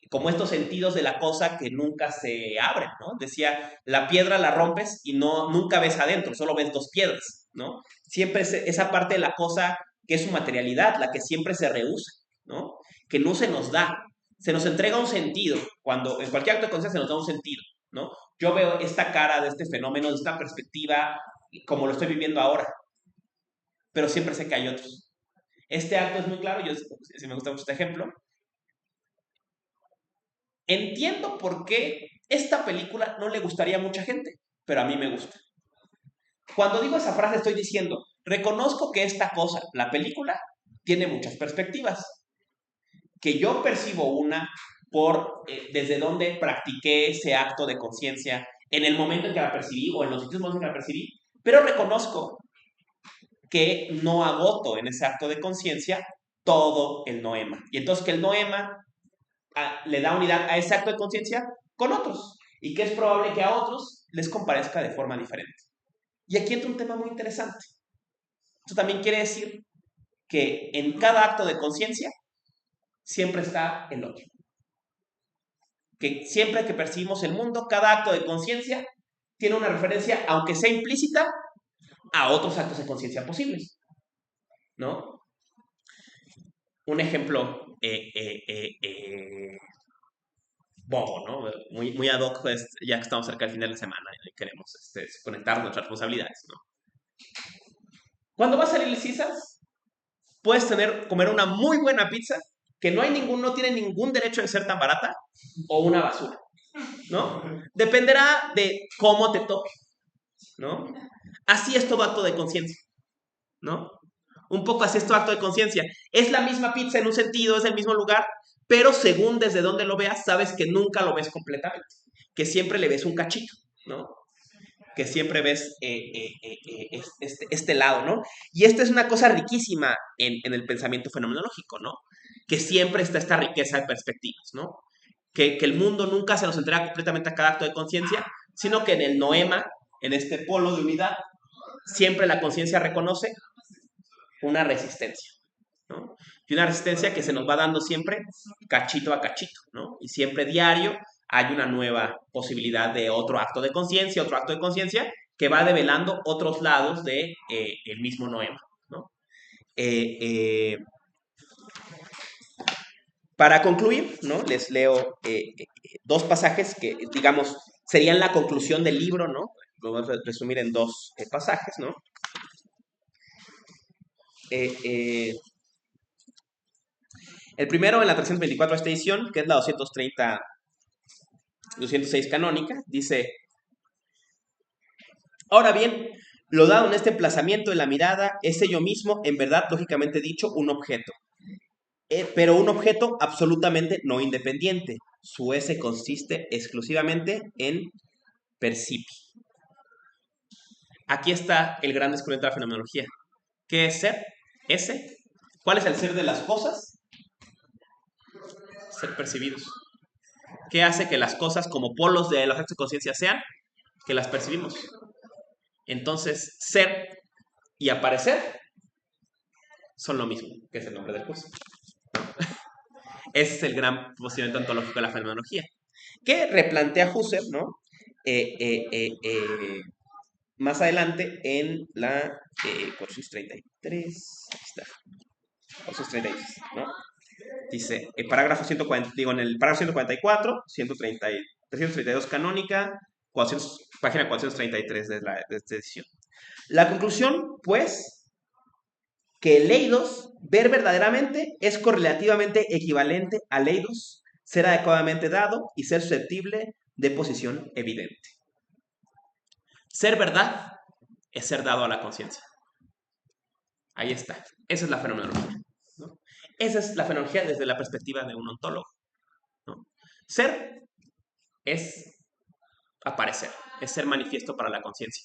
Como estos sentidos de la cosa que nunca se abren, ¿no? Decía, la piedra la rompes y nunca ves adentro, solo ves 2 piedras, ¿no? Siempre es esa parte de la cosa que es su materialidad, la que siempre se rehúsa, ¿no? Que no se nos da, se nos entrega un sentido, cuando en cualquier acto de conciencia se nos da un sentido, ¿no? Yo veo esta cara de este fenómeno, de esta perspectiva, como lo estoy viviendo ahora, pero siempre sé que hay otros. Este acto es muy claro, si me gusta mucho este ejemplo. Entiendo por qué esta película no le gustaría a mucha gente, pero a mí me gusta. Cuando digo esa frase estoy diciendo, reconozco que esta cosa, la película, tiene muchas perspectivas, que yo percibo una desde donde practiqué ese acto de conciencia, en el momento en que la percibí o en los distintos momentos en que la percibí, pero reconozco que no agoto en ese acto de conciencia todo el noema. Y entonces que el noema le da unidad a ese acto de conciencia con otros, y que es probable que a otros les comparezca de forma diferente. Y aquí entra un tema muy interesante. Esto también quiere decir que en cada acto de conciencia siempre está el otro. Que siempre que percibimos el mundo, cada acto de conciencia tiene una referencia, aunque sea implícita, a otros actos de conciencia posibles, ¿no? Un ejemplo bobo, ¿no? Muy ad hoc, pues, ya que estamos cerca del fin de la semana y queremos conectar nuestras responsabilidades, ¿no? Cuando vas a Little Caesars, puedes comer una muy buena pizza que no tiene ningún derecho de ser tan barata, o una basura, ¿no? Dependerá de cómo te toque, ¿no? Así es todo acto de conciencia, ¿no? Un poco así es todo acto de conciencia. Es la misma pizza en un sentido, es el mismo lugar, pero según desde donde lo veas, sabes que nunca lo ves completamente, que siempre le ves un cachito, ¿no? Que siempre ves este lado, ¿no? Y esta es una cosa riquísima en el pensamiento fenomenológico, ¿no? Que siempre está esta riqueza de perspectivas, ¿no? Que el mundo nunca se nos entrega completamente a cada acto de conciencia, sino que en el noema, en este polo de unidad, siempre la conciencia reconoce una resistencia, ¿no? Y una resistencia que se nos va dando siempre cachito a cachito, ¿no? Y siempre diario hay una nueva posibilidad de otro acto de conciencia, que va develando otros lados de el mismo noema, ¿no? Eh, eh, para concluir, ¿no? Les leo dos pasajes que, digamos, serían la conclusión del libro, ¿no? Lo vamos a resumir en dos pasajes, ¿no? El primero en la 324 de esta edición, que es la 206 canónica, dice: ahora bien, lo dado en este emplazamiento de la mirada es ello mismo, en verdad, lógicamente dicho, un objeto. Pero un objeto absolutamente no independiente. Su ese consiste exclusivamente en percipi. Aquí está el gran descubrimiento de la fenomenología. ¿Qué es ser? Ese. ¿Cuál es el ser de las cosas? Ser percibidos. ¿Qué hace que las cosas como polos de los actos de conciencia sean? Que las percibimos. Entonces, ser y aparecer son lo mismo, que es el nombre del curso. Ese es el gran posicionamiento ontológico de la fenomenología, que replantea Husserl, ¿no? Más adelante en la 433, ahí está, 433, ¿no? Dice, parágrafo 140, digo, en el parágrafo 144, 130, 332 canónica, 400, página 433 de esta edición. La conclusión, pues, que el eidos, ver verdaderamente, es correlativamente equivalente al eidos, ser adecuadamente dado y ser susceptible de posición evidente. Ser verdad es ser dado a la conciencia. Ahí está. Esa es la fenomenología, ¿no? Esa es la fenomenología desde la perspectiva de un ontólogo, ¿no? Ser es aparecer, es ser manifiesto para la conciencia.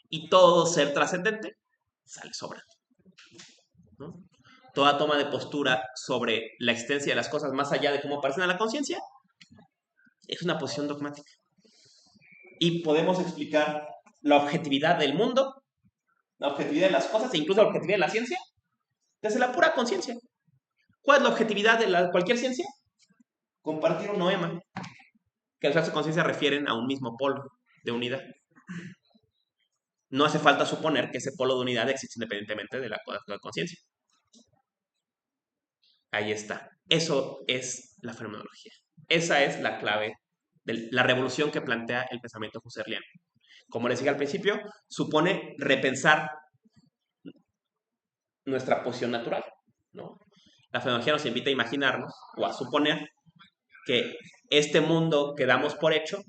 Y todo ser trascendente sale sobrando, ¿no? Toda toma de postura sobre la existencia de las cosas más allá de cómo aparecen a la conciencia es una posición dogmática. Y podemos explicar la objetividad del mundo, la objetividad de las cosas e incluso la objetividad de la ciencia desde la pura conciencia. ¿Cuál es la objetividad de cualquier ciencia? Compartir un noema, que en su conciencia refieren a un mismo polo de unidad. No hace falta suponer que ese polo de unidad existe independientemente de la conciencia. Ahí está. Eso es la fenomenología. Esa es la clave de la revolución que plantea el pensamiento husserliano. Como les dije al principio, supone repensar nuestra posición natural, ¿no? La fenomenología nos invita a imaginarnos o a suponer que este mundo que damos por hecho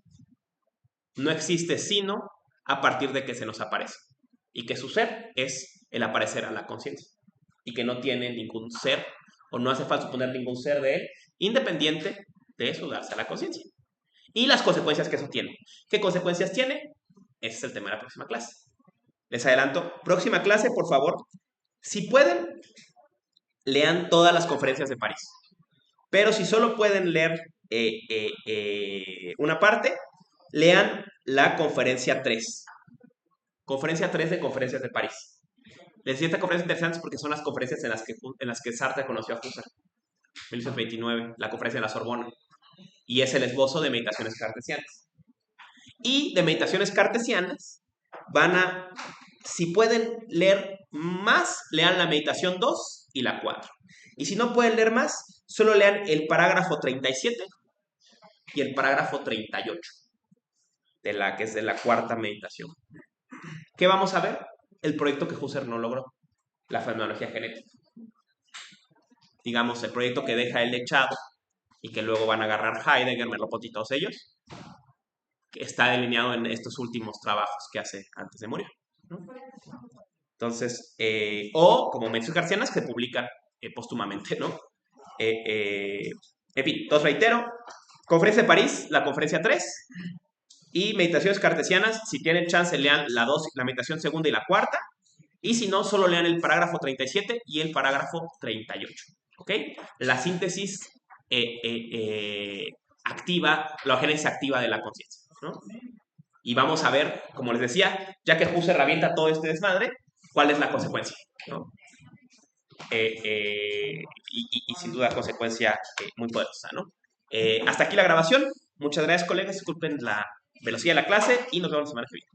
no existe sino a partir de que se nos aparece, y que su ser es el aparecer a la conciencia, y que no tiene ningún ser, o no hace falta suponer ningún ser de él, independiente de eso darse a la conciencia. Y las consecuencias que eso tiene. ¿Qué consecuencias tiene? Ese es el tema de la próxima clase. Les adelanto, próxima clase, por favor, si pueden, lean todas las conferencias de París. Pero si solo pueden leer una parte, lean la conferencia 3. Conferencia 3 de Conferencias de París. Les decía esta conferencia interesante porque son las conferencias en las que Sartre conoció a Husserl. 1929, la conferencia de la Sorbona. Y es el esbozo de Meditaciones Cartesianas. Y de Meditaciones Cartesianas si pueden leer más, lean la Meditación 2 y la 4. Y si no pueden leer más, solo lean el parágrafo 37 y el parágrafo 38, que es de la cuarta meditación. ¿Qué vamos a ver? el proyecto que Husserl no logró, la fenomenología genética. Digamos, el proyecto que deja él echado y que luego van a agarrar Heidegger, Merleau-Ponty y todos ellos, que está delineado en estos últimos trabajos que hace antes de morir, ¿no? Entonces, o como menciones garcianas que se publican póstumamente, ¿no? En fin, entonces reitero, Conferencia de París, la conferencia 3, y Meditaciones Cartesianas, si tienen chance lean la meditación segunda y la cuarta, y si no, solo lean el parágrafo 37 y el parágrafo 38, ¿ok? La síntesis activa, la génesis activa de la conciencia, ¿no? Y vamos a ver, como les decía, ya que Husserl revienta todo este desmadre, cuál es la consecuencia, ¿no? Y sin duda consecuencia muy poderosa, ¿no? Hasta aquí la grabación. Muchas gracias, colegas. Disculpen la velocidad de la clase y nos vemos la semana que viene.